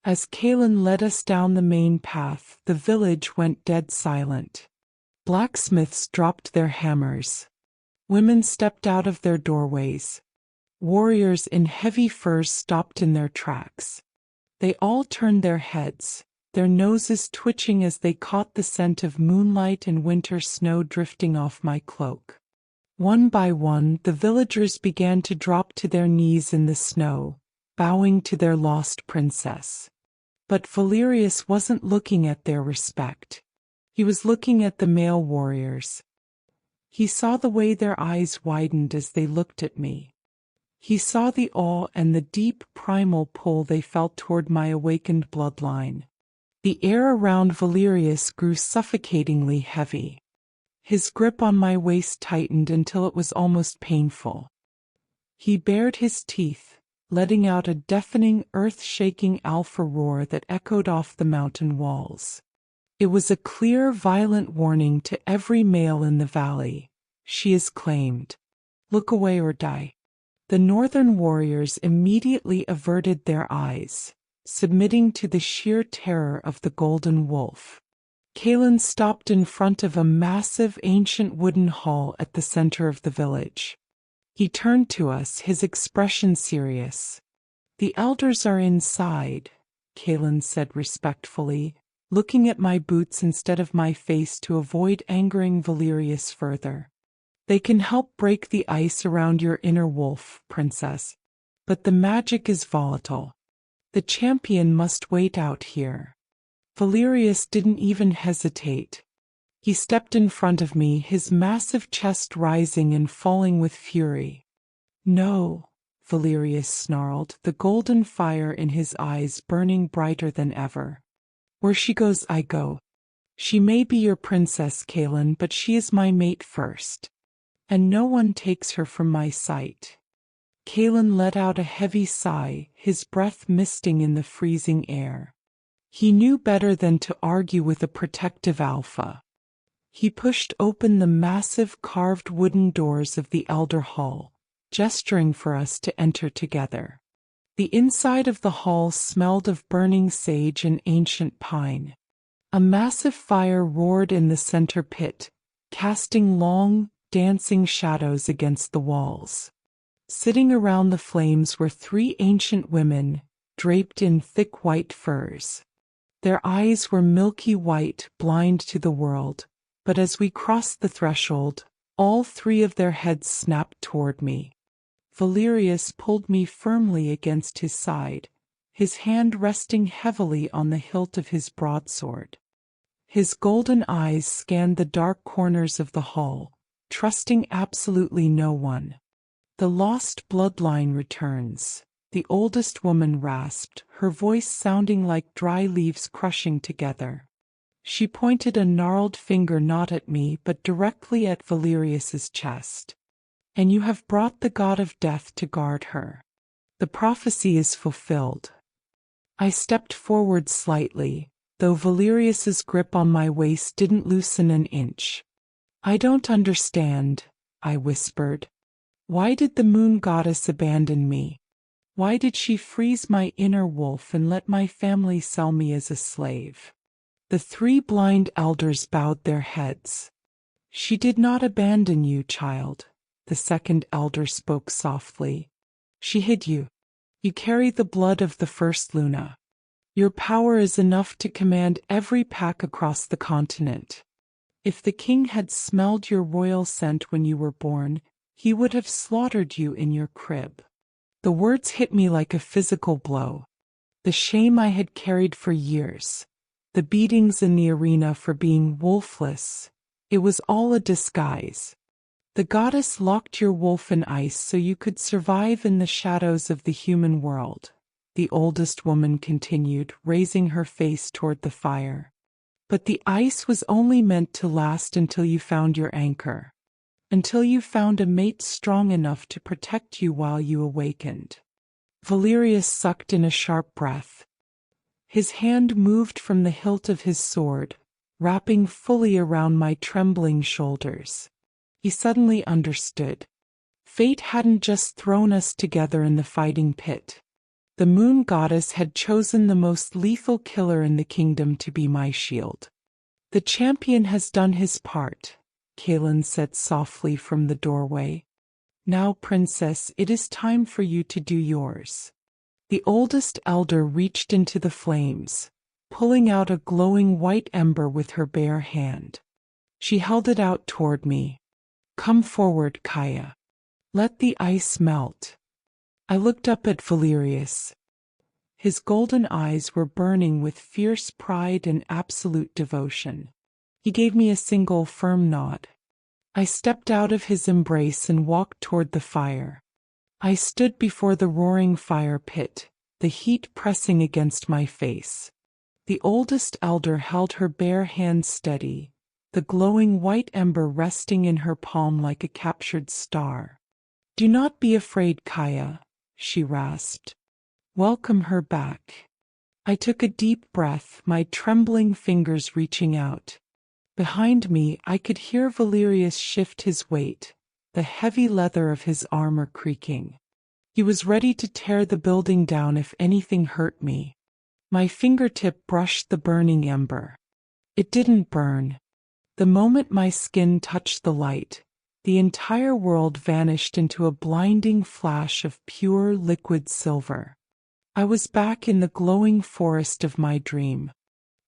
As Kaia led us down the main path, the village went dead silent. Blacksmiths dropped their hammers. Women stepped out of their doorways. Warriors in heavy furs stopped in their tracks. They all turned their heads, their noses twitching as they caught the scent of moonlight and winter snow drifting off my cloak. One by one, the villagers began to drop to their knees in the snow, bowing to their lost princess. But Valerius wasn't looking at their respect. He was looking at the male warriors. He saw the way their eyes widened as they looked at me. He saw the awe and the deep primal pull they felt toward my awakened bloodline. The air around Valerius grew suffocatingly heavy. His grip on my waist tightened until it was almost painful. He bared his teeth, letting out a deafening, earth-shaking alpha roar that echoed off the mountain walls. It was a clear, violent warning to every male in the valley. "She is claimed. Look away or die." The northern warriors immediately averted their eyes, submitting to the sheer terror of the golden wolf. Kaia stopped in front of a massive ancient wooden hall at the center of the village. He turned to us, his expression serious. "The elders are inside," Kaia said respectfully, looking at my boots instead of my face to avoid angering Valerius further. "They can help break the ice around your inner wolf, princess. But the magic is volatile. The champion must wait out here." Valerius didn't even hesitate. He stepped in front of me, his massive chest rising and falling with fury. "No," Valerius snarled, the golden fire in his eyes burning brighter than ever. "Where she goes, I go. She may be your princess, Kaia, but she is my mate first. And no one takes her from my sight." Kaia let out a heavy sigh, his breath misting in the freezing air. He knew better than to argue with a protective alpha. He pushed open the massive carved wooden doors of the elder hall, gesturing for us to enter together. The inside of the hall smelled of burning sage and ancient pine. A massive fire roared in the center pit, casting long, dancing shadows against the walls. Sitting around the flames were 3 ancient women, draped in thick white furs. Their eyes were milky white, blind to the world, but as we crossed the threshold, all 3 of their heads snapped toward me. Valerius pulled me firmly against his side, his hand resting heavily on the hilt of his broadsword. His golden eyes scanned the dark corners of the hall, trusting absolutely no one. "The lost bloodline returns," the oldest woman rasped, her voice sounding like dry leaves crushing together. She pointed a gnarled finger not at me but directly at Valerius's chest. "And you have brought the god of death to guard her. The prophecy is fulfilled." I stepped forward slightly, though Valerius's grip on my waist didn't loosen an inch. "I don't understand," I whispered. "Why did the moon goddess abandon me? Why did she freeze my inner wolf and let my family sell me as a slave?" The 3 blind elders bowed their heads. "She did not abandon you, child," the second elder spoke softly. "She hid you. You carry the blood of the first Luna. Your power is enough to command every pack across the continent. If the king had smelled your royal scent when you were born, he would have slaughtered you in your crib." The words hit me like a physical blow. The shame I had carried for years, the beatings in the arena for being wolfless, it was all a disguise. The goddess locked your wolf in ice so you could survive in the shadows of the human world, the oldest woman continued, raising her face toward the fire. "But the ice was only meant to last until you found your anchor, until you found a mate strong enough to protect you while you awakened." Valerius sucked in a sharp breath. His hand moved from the hilt of his sword, wrapping fully around my trembling shoulders. He suddenly understood. Fate hadn't just thrown us together in the fighting pit. The moon goddess had chosen the most lethal killer in the kingdom to be my shield. "The champion has done his part," Kaelin said softly from the doorway. "Now, princess, it is time for you to do yours." The oldest elder reached into the flames, pulling out a glowing white ember with her bare hand. She held it out toward me. "Come forward, Kaia. Let the ice melt." I looked up at Valerius. His golden eyes were burning with fierce pride and absolute devotion. He gave me a single firm nod. I stepped out of his embrace and walked toward the fire. I stood before the roaring fire pit, the heat pressing against my face. The oldest elder held her bare hand steady, the glowing white ember resting in her palm like a captured star. "Do not be afraid, Kaia," she rasped. "Welcome her back." I took a deep breath, my trembling fingers reaching out. Behind me, I could hear Valerius shift his weight, the heavy leather of his armor creaking. He was ready to tear the building down if anything hurt me. My fingertip brushed the burning ember. It didn't burn. The moment my skin touched the light, the entire world vanished into a blinding flash of pure liquid silver. I was back in the glowing forest of my dream.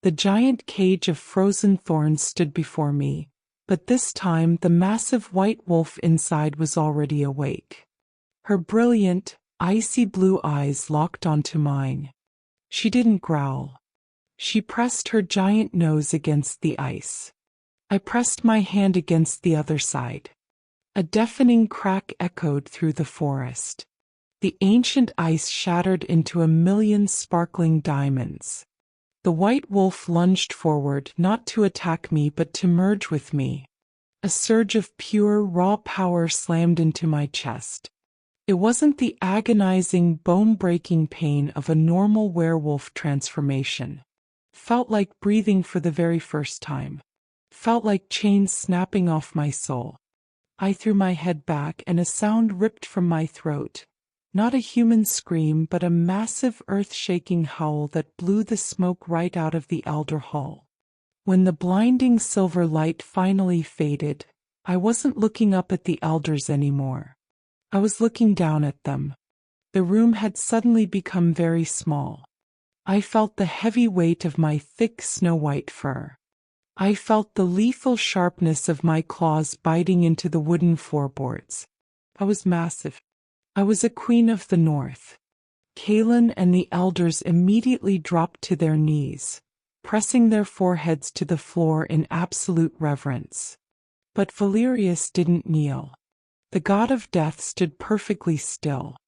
The giant cage of frozen thorns stood before me, but this time the massive white wolf inside was already awake. Her brilliant, icy blue eyes locked onto mine. She didn't growl. She pressed her giant nose against the ice. I pressed my hand against the other side. A deafening crack echoed through the forest. The ancient ice shattered into a million sparkling diamonds. The white wolf lunged forward, not to attack me but to merge with me. A surge of pure, raw power slammed into my chest. It wasn't the agonizing, bone-breaking pain of a normal werewolf transformation. Felt like breathing for the very first time. Felt like chains snapping off my soul. I threw my head back and a sound ripped from my throat. Not a human scream, but a massive earth-shaking howl that blew the smoke right out of the elder hall. When the blinding silver light finally faded, I wasn't looking up at the elders anymore. I was looking down at them. The room had suddenly become very small. I felt the heavy weight of my thick snow-white fur. I felt the lethal sharpness of my claws biting into the wooden floorboards. I was massive. I was a queen of the north. Kaelin and the elders immediately dropped to their knees, pressing their foreheads to the floor in absolute reverence. But Valerius didn't kneel. The god of death stood perfectly still.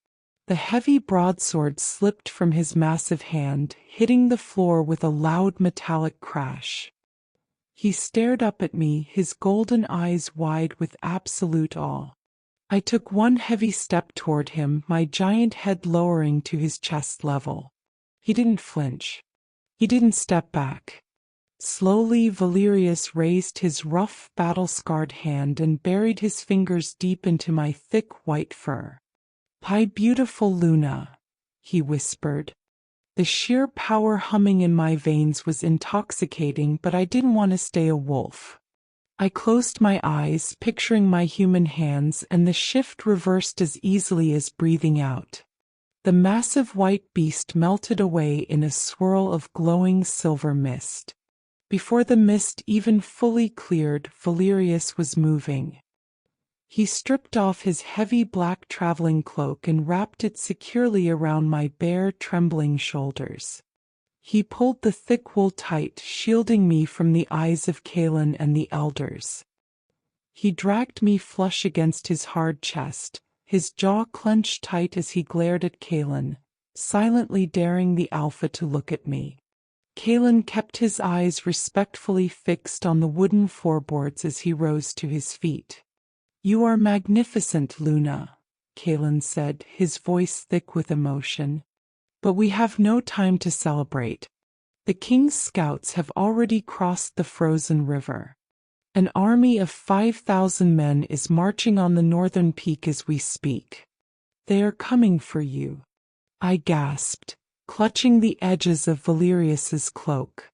The heavy broadsword slipped from his massive hand, hitting the floor with a loud metallic crash. He stared up at me, his golden eyes wide with absolute awe. I took one heavy step toward him, my giant head lowering to his chest level. He didn't flinch. He didn't step back. Slowly, Valerius raised his rough, battle-scarred hand and buried his fingers deep into my thick white fur. "My beautiful Luna," he whispered. The sheer power humming in my veins was intoxicating, but I didn't want to stay a wolf. I closed my eyes, picturing my human hands, and the shift reversed as easily as breathing out. The massive white beast melted away in a swirl of glowing silver mist. Before the mist even fully cleared, Valerius was moving. He stripped off his heavy black traveling cloak and wrapped it securely around my bare, trembling shoulders. He pulled the thick wool tight, shielding me from the eyes of Kaelin and the elders. He dragged me flush against his hard chest, his jaw clenched tight as he glared at Kaelin, silently daring the alpha to look at me. Kaelin kept his eyes respectfully fixed on the wooden floorboards as he rose to his feet. "You are magnificent, Luna," Kaelin said, his voice thick with emotion. "But we have no time to celebrate. The king's scouts have already crossed the frozen river. An army of 5,000 men is marching on the northern peak as we speak. They are coming for you." I gasped, clutching the edges of Valerius's cloak.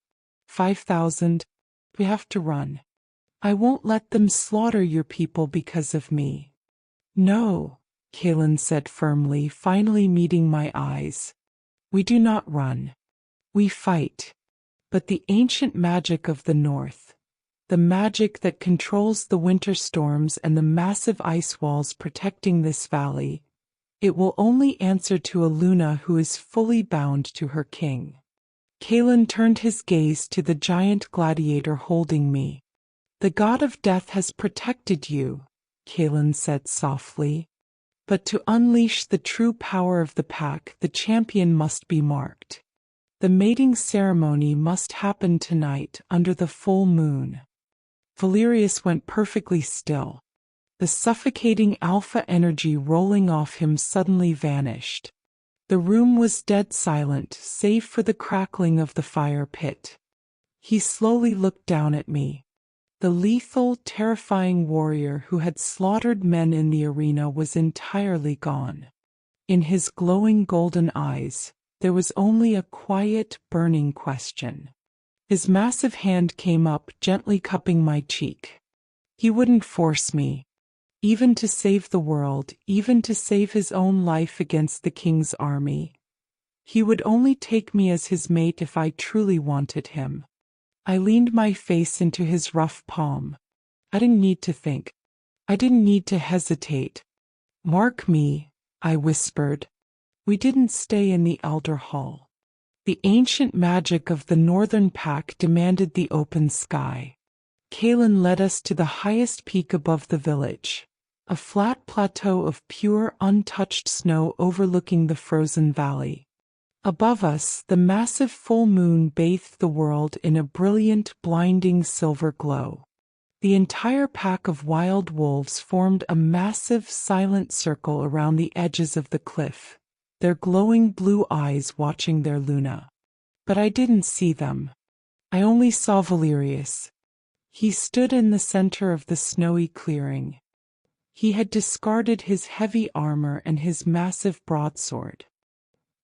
5,000? We have to run. I won't let them slaughter your people because of me. "No," Kaelin said firmly, finally meeting my eyes. "We do not run. We fight. But the ancient magic of the north, the magic that controls the winter storms and the massive ice walls protecting this valley, it will only answer to a Luna who is fully bound to her king." Kaelin turned his gaze to the giant gladiator holding me. "The god of death has protected you," Kaelin said softly. "But to unleash the true power of the pack, the champion must be marked. The mating ceremony must happen tonight under the full moon." Valerius went perfectly still. The suffocating alpha energy rolling off him suddenly vanished. The room was dead silent, save for the crackling of the fire pit. He slowly looked down at me. The lethal, terrifying warrior who had slaughtered men in the arena was entirely gone. In his glowing golden eyes, there was only a quiet, burning question. His massive hand came up, gently cupping my cheek. He wouldn't force me, even to save the world, even to save his own life against the king's army. He would only take me as his mate if I truly wanted him. I leaned my face into his rough palm. I didn't need to think. I didn't need to hesitate. "Mark me," I whispered. We didn't stay in the elder hall. The ancient magic of the northern pack demanded the open sky. Kaelin led us to the highest peak above the village, a flat plateau of pure, untouched snow overlooking the frozen valley. Above us, the massive full moon bathed the world in a brilliant, blinding silver glow. The entire pack of wild wolves formed a massive, silent circle around the edges of the cliff, their glowing blue eyes watching their Luna. But I didn't see them. I only saw Valerius. He stood in the center of the snowy clearing. He had discarded his heavy armor and his massive broadsword.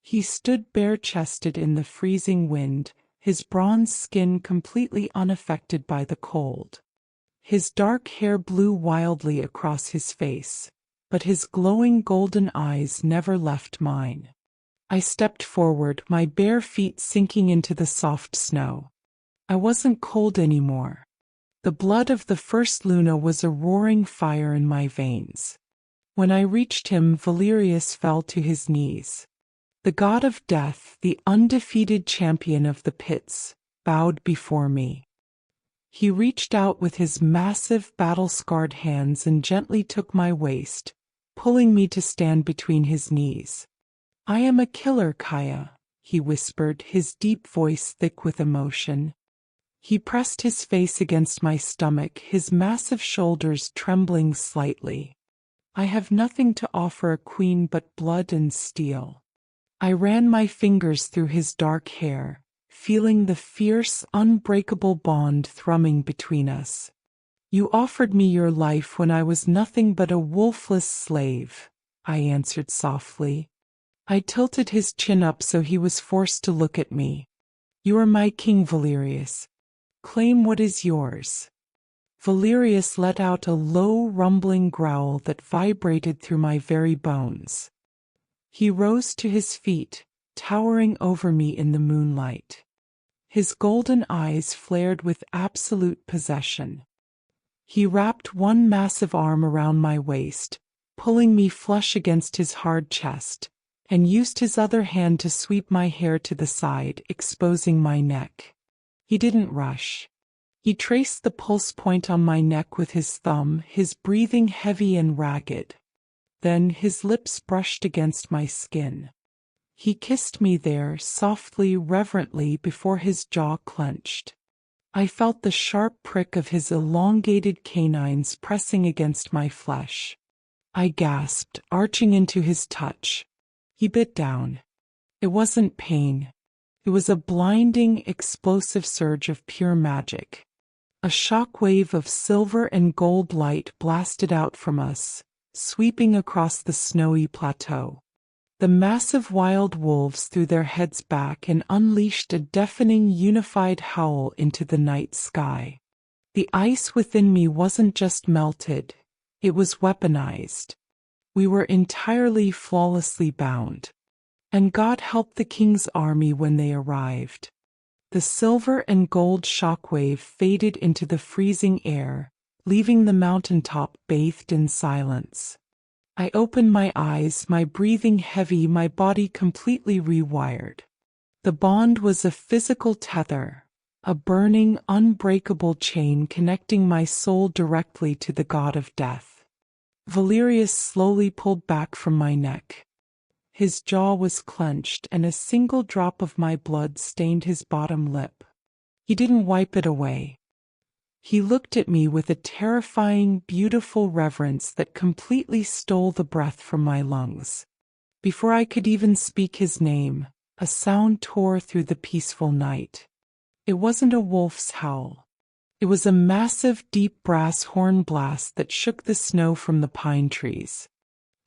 He stood bare-chested in the freezing wind, his bronze skin completely unaffected by the cold. His dark hair blew wildly across his face, but his glowing golden eyes never left mine. I stepped forward, my bare feet sinking into the soft snow. I wasn't cold anymore. The blood of the first Luna was a roaring fire in my veins. When I reached him, Valerius fell to his knees. The god of death, the undefeated champion of the pits, bowed before me. He reached out with his massive battle-scarred hands and gently took my waist, pulling me to stand between his knees. "I am a killer, Kaia," he whispered, his deep voice thick with emotion. He pressed his face against my stomach, his massive shoulders trembling slightly. "I have nothing to offer a queen but blood and steel." I ran my fingers through his dark hair, feeling the fierce, unbreakable bond thrumming between us. "You offered me your life when I was nothing but a wolfless slave," I answered softly. I tilted his chin up so he was forced to look at me. "You are my king, Valerius. Claim what is yours." Valerius let out a low, rumbling growl that vibrated through my very bones. He rose to his feet, towering over me in the moonlight. His golden eyes flared with absolute possession. He wrapped one massive arm around my waist, pulling me flush against his hard chest, and used his other hand to sweep my hair to the side, exposing my neck. He didn't rush. He traced the pulse point on my neck with his thumb, his breathing heavy and ragged. Then his lips brushed against my skin. He kissed me there, softly, reverently, before his jaw clenched. I felt the sharp prick of his elongated canines pressing against my flesh. I gasped, arching into his touch. He bit down. It wasn't pain. It was a blinding, explosive surge of pure magic. A shock wave of silver and gold light blasted out from us, sweeping across the snowy plateau. The massive wild wolves threw their heads back and unleashed a deafening, unified howl into the night sky. The ice within me wasn't just melted, it was weaponized. We were entirely flawlessly bound. And God helped the king's army when they arrived. The silver and gold shockwave faded into the freezing air, leaving the mountaintop bathed in silence. I opened my eyes, my breathing heavy, my body completely rewired. The bond was a physical tether, a burning, unbreakable chain connecting my soul directly to the god of death. Valerius slowly pulled back from my neck. His jaw was clenched, and a single drop of my blood stained his bottom lip. He didn't wipe it away. He looked at me with a terrifying, beautiful reverence that completely stole the breath from my lungs. Before I could even speak his name, a sound tore through the peaceful night. It wasn't a wolf's howl. It was a massive, deep brass horn blast that shook the snow from the pine trees.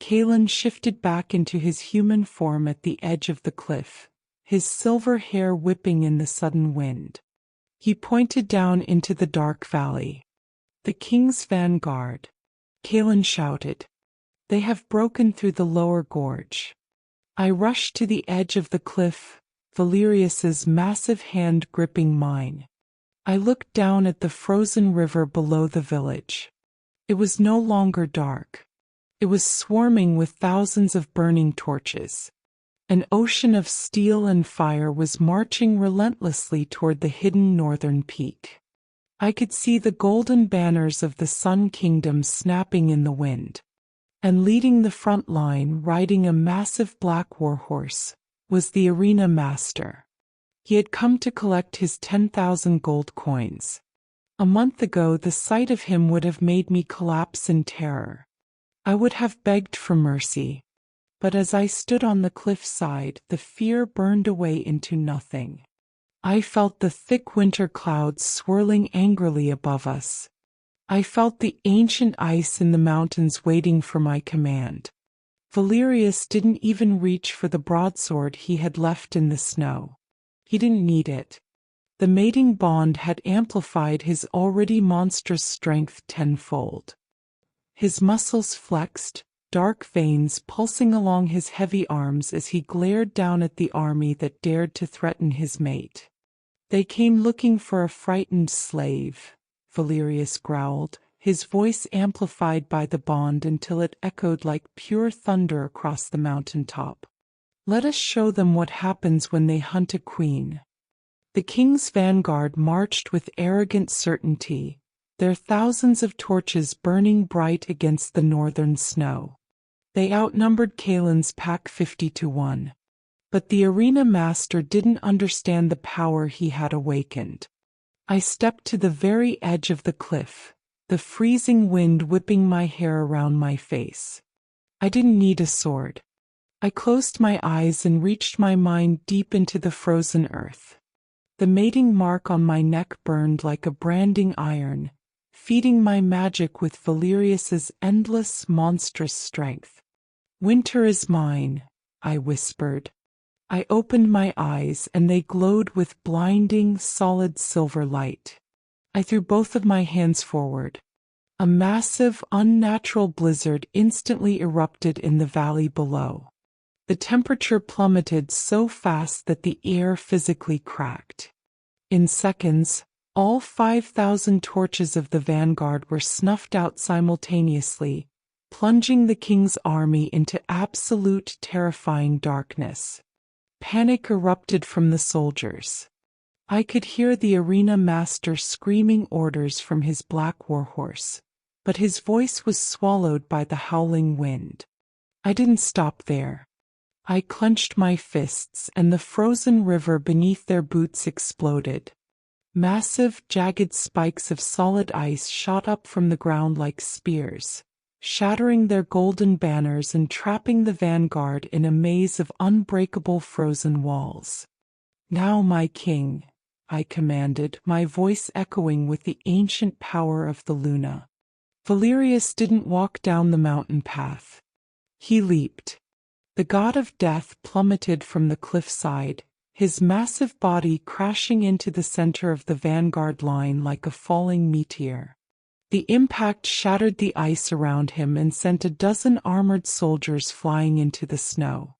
Kalen shifted back into his human form at the edge of the cliff, his silver hair whipping in the sudden wind. He pointed down into the dark valley. "The king's vanguard," Kalen shouted. "They have broken through the lower gorge." I rushed to the edge of the cliff, Valerius's massive hand gripping mine. I looked down at the frozen river below the village. It was no longer dark. It was swarming with thousands of burning torches. An ocean of steel and fire was marching relentlessly toward the hidden northern peak. I could see the golden banners of the Sun Kingdom snapping in the wind. And leading the front line, riding a massive black warhorse, was the arena master. He had come to collect his 10,000 gold coins. A month ago, the sight of him would have made me collapse in terror. I would have begged for mercy. But as I stood on the cliffside, the fear burned away into nothing. I felt the thick winter clouds swirling angrily above us. I felt the ancient ice in the mountains waiting for my command. Valerius didn't even reach for the broadsword he had left in the snow. He didn't need it. The mating bond had amplified his already monstrous strength tenfold. His muscles flexed, dark veins pulsing along his heavy arms as he glared down at the army that dared to threaten his mate. "They came looking for a frightened slave," Valerius growled, his voice amplified by the bond until it echoed like pure thunder across the mountaintop. "Let us show them what happens when they hunt a queen." The king's vanguard marched with arrogant certainty, their thousands of torches burning bright against the northern snow. They outnumbered Kaelin's pack 50-1. But the arena master didn't understand the power he had awakened. I stepped to the very edge of the cliff, the freezing wind whipping my hair around my face. I didn't need a sword. I closed my eyes and reached my mind deep into the frozen earth. The mating mark on my neck burned like a branding iron, feeding my magic with Valerius's endless, monstrous strength. "Winter is mine," I whispered. I opened my eyes and they glowed with blinding, solid silver light. I threw both of my hands forward. A massive, unnatural blizzard instantly erupted in the valley below. The temperature plummeted so fast that the air physically cracked. In seconds, all 5,000 torches of the vanguard were snuffed out simultaneously, plunging the king's army into absolute terrifying darkness. Panic erupted from the soldiers. I could hear the arena master screaming orders from his black warhorse, but his voice was swallowed by the howling wind. I didn't stop there. I clenched my fists and the frozen river beneath their boots exploded. Massive, jagged spikes of solid ice shot up from the ground like spears, shattering their golden banners and trapping the vanguard in a maze of unbreakable frozen walls. "Now, my king," I commanded, my voice echoing with the ancient power of the Luna. Valerius didn't walk down the mountain path. He leaped. The god of death plummeted from the cliffside, his massive body crashing into the center of the vanguard line like a falling meteor. The impact shattered the ice around him and sent a dozen armored soldiers flying into the snow.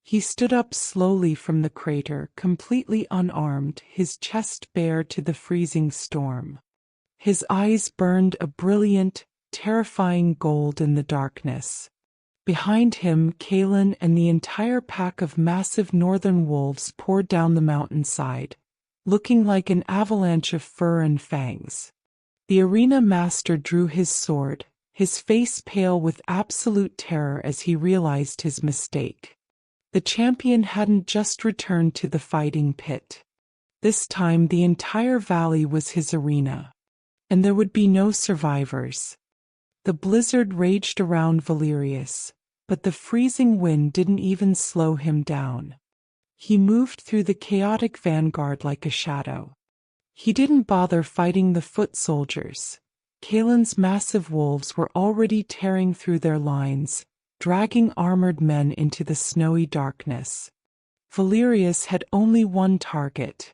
He stood up slowly from the crater, completely unarmed, his chest bare to the freezing storm. His eyes burned a brilliant, terrifying gold in the darkness. Behind him, Kaelin and the entire pack of massive northern wolves poured down the mountainside, looking like an avalanche of fur and fangs. The arena master drew his sword, his face pale with absolute terror as he realized his mistake. The champion hadn't just returned to the fighting pit. This time the entire valley was his arena, and there would be no survivors. The blizzard raged around Valerius, but the freezing wind didn't even slow him down. He moved through the chaotic vanguard like a shadow. He didn't bother fighting the foot soldiers. Kaelin's massive wolves were already tearing through their lines, dragging armored men into the snowy darkness. Valerius had only one target.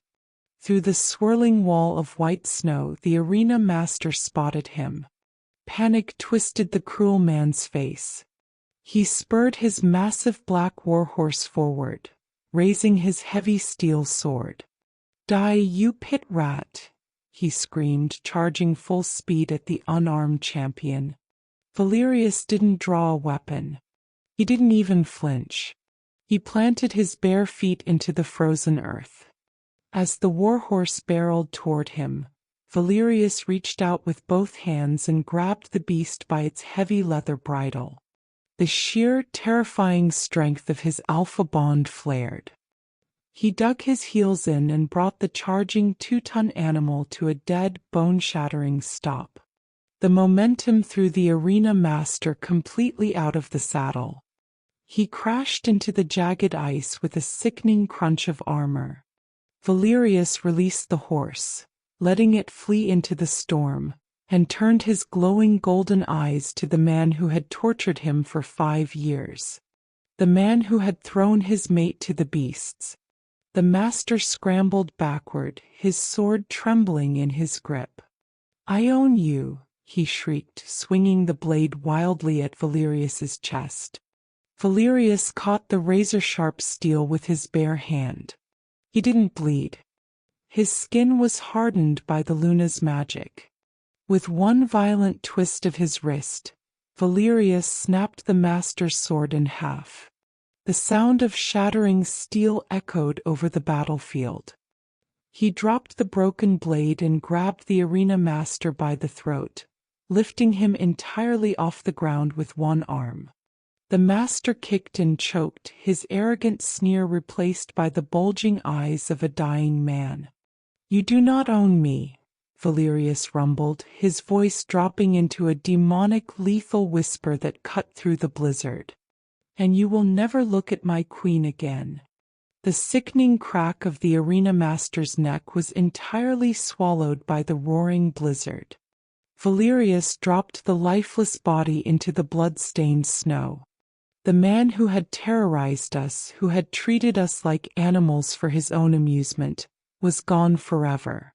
Through the swirling wall of white snow, the arena master spotted him. Panic twisted the cruel man's face. He spurred his massive black warhorse forward, raising his heavy steel sword. "Die, you pit rat!" he screamed, charging full speed at the unarmed champion. Valerius didn't draw a weapon. He didn't even flinch. He planted his bare feet into the frozen earth. As the warhorse barreled toward him, Valerius reached out with both hands and grabbed the beast by its heavy leather bridle. The sheer, terrifying strength of his alpha bond flared. He dug his heels in and brought the charging 2-ton animal to a dead, bone-shattering stop. The momentum threw the arena master completely out of the saddle. He crashed into the jagged ice with a sickening crunch of armor. Valerius released the horse, letting it flee into the storm, and turned his glowing golden eyes to the man who had tortured him for 5 years. The man who had thrown his mate to the beasts. The master scrambled backward, his sword trembling in his grip. "I own you," he shrieked, swinging the blade wildly at Valerius's chest. Valerius caught the razor-sharp steel with his bare hand. He didn't bleed. His skin was hardened by the Luna's magic. With one violent twist of his wrist, Valerius snapped the master's sword in half. The sound of shattering steel echoed over the battlefield. He dropped the broken blade and grabbed the arena master by the throat, lifting him entirely off the ground with one arm. The master kicked and choked, his arrogant sneer replaced by the bulging eyes of a dying man. "You do not own me," Valerius rumbled, his voice dropping into a demonic, lethal whisper that cut through the blizzard. "And you will never look at my queen again." The sickening crack of the arena master's neck was entirely swallowed by the roaring blizzard. Valerius dropped the lifeless body into the blood-stained snow. The man who had terrorized us, who had treated us like animals for his own amusement, was gone forever.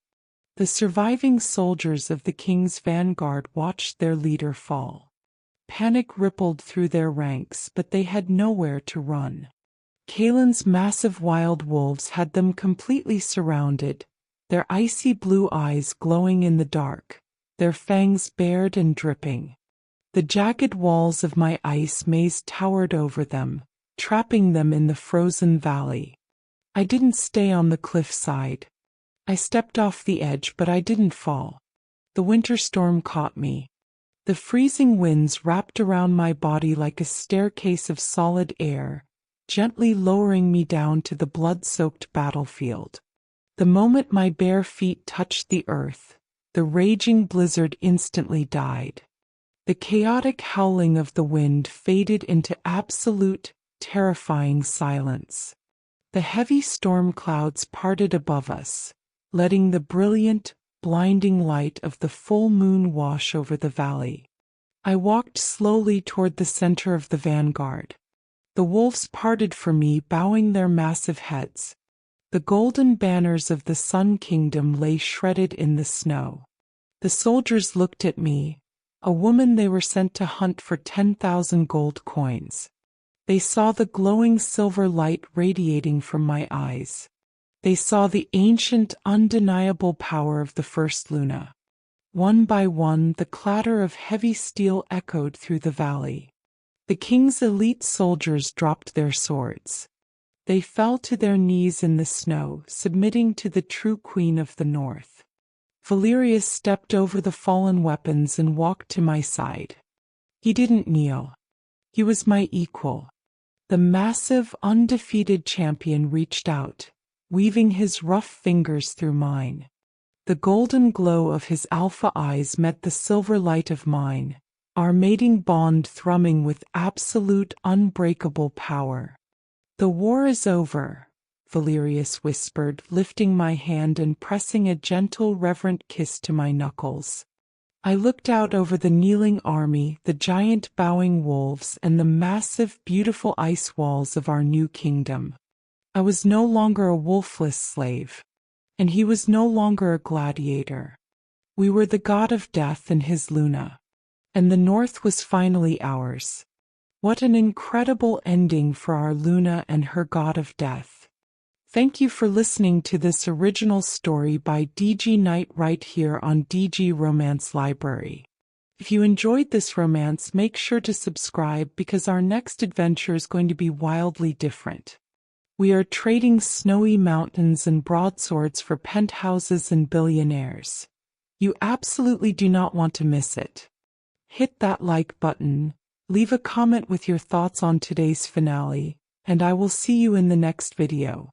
The surviving soldiers of the king's vanguard watched their leader fall. Panic rippled through their ranks, but they had nowhere to run. Kalen's massive wild wolves had them completely surrounded, their icy blue eyes glowing in the dark, their fangs bared and dripping. The jagged walls of my ice maze towered over them, trapping them in the frozen valley. I didn't stay on the cliffside. I stepped off the edge, but I didn't fall. The winter storm caught me. The freezing winds wrapped around my body like a staircase of solid air, gently lowering me down to the blood-soaked battlefield. The moment my bare feet touched the earth, the raging blizzard instantly died. The chaotic howling of the wind faded into absolute, terrifying silence. The heavy storm clouds parted above us, letting the brilliant, blinding light of the full moon wash over the valley. I walked slowly toward the center of the vanguard. The wolves parted for me, bowing their massive heads. The golden banners of the Sun Kingdom lay shredded in the snow. The soldiers looked at me, a woman they were sent to hunt for 10,000 gold coins. They saw the glowing silver light radiating from my eyes. They saw the ancient, undeniable power of the first Luna. One by one, the clatter of heavy steel echoed through the valley. The king's elite soldiers dropped their swords. They fell to their knees in the snow, submitting to the true queen of the north. Valerius stepped over the fallen weapons and walked to my side. He didn't kneel. He was my equal. The massive, undefeated champion reached out, weaving his rough fingers through mine. The golden glow of his alpha eyes met the silver light of mine, our mating bond thrumming with absolute, unbreakable power. "The war is over," Valerius whispered, lifting my hand and pressing a gentle, reverent kiss to my knuckles. I looked out over the kneeling army, the giant bowing wolves, and the massive, beautiful ice walls of our new kingdom. I was no longer a wolfless slave, and he was no longer a gladiator. We were the god of death and his Luna, and the north was finally ours. What an incredible ending for our Luna and her god of death. Thank you for listening to this original story by DG Knight right here on DG Romance Library. If you enjoyed this romance, make sure to subscribe because our next adventure is going to be wildly different. We are trading snowy mountains and broadswords for penthouses and billionaires. You absolutely do not want to miss it. Hit that like button, leave a comment with your thoughts on today's finale, and I will see you in the next video.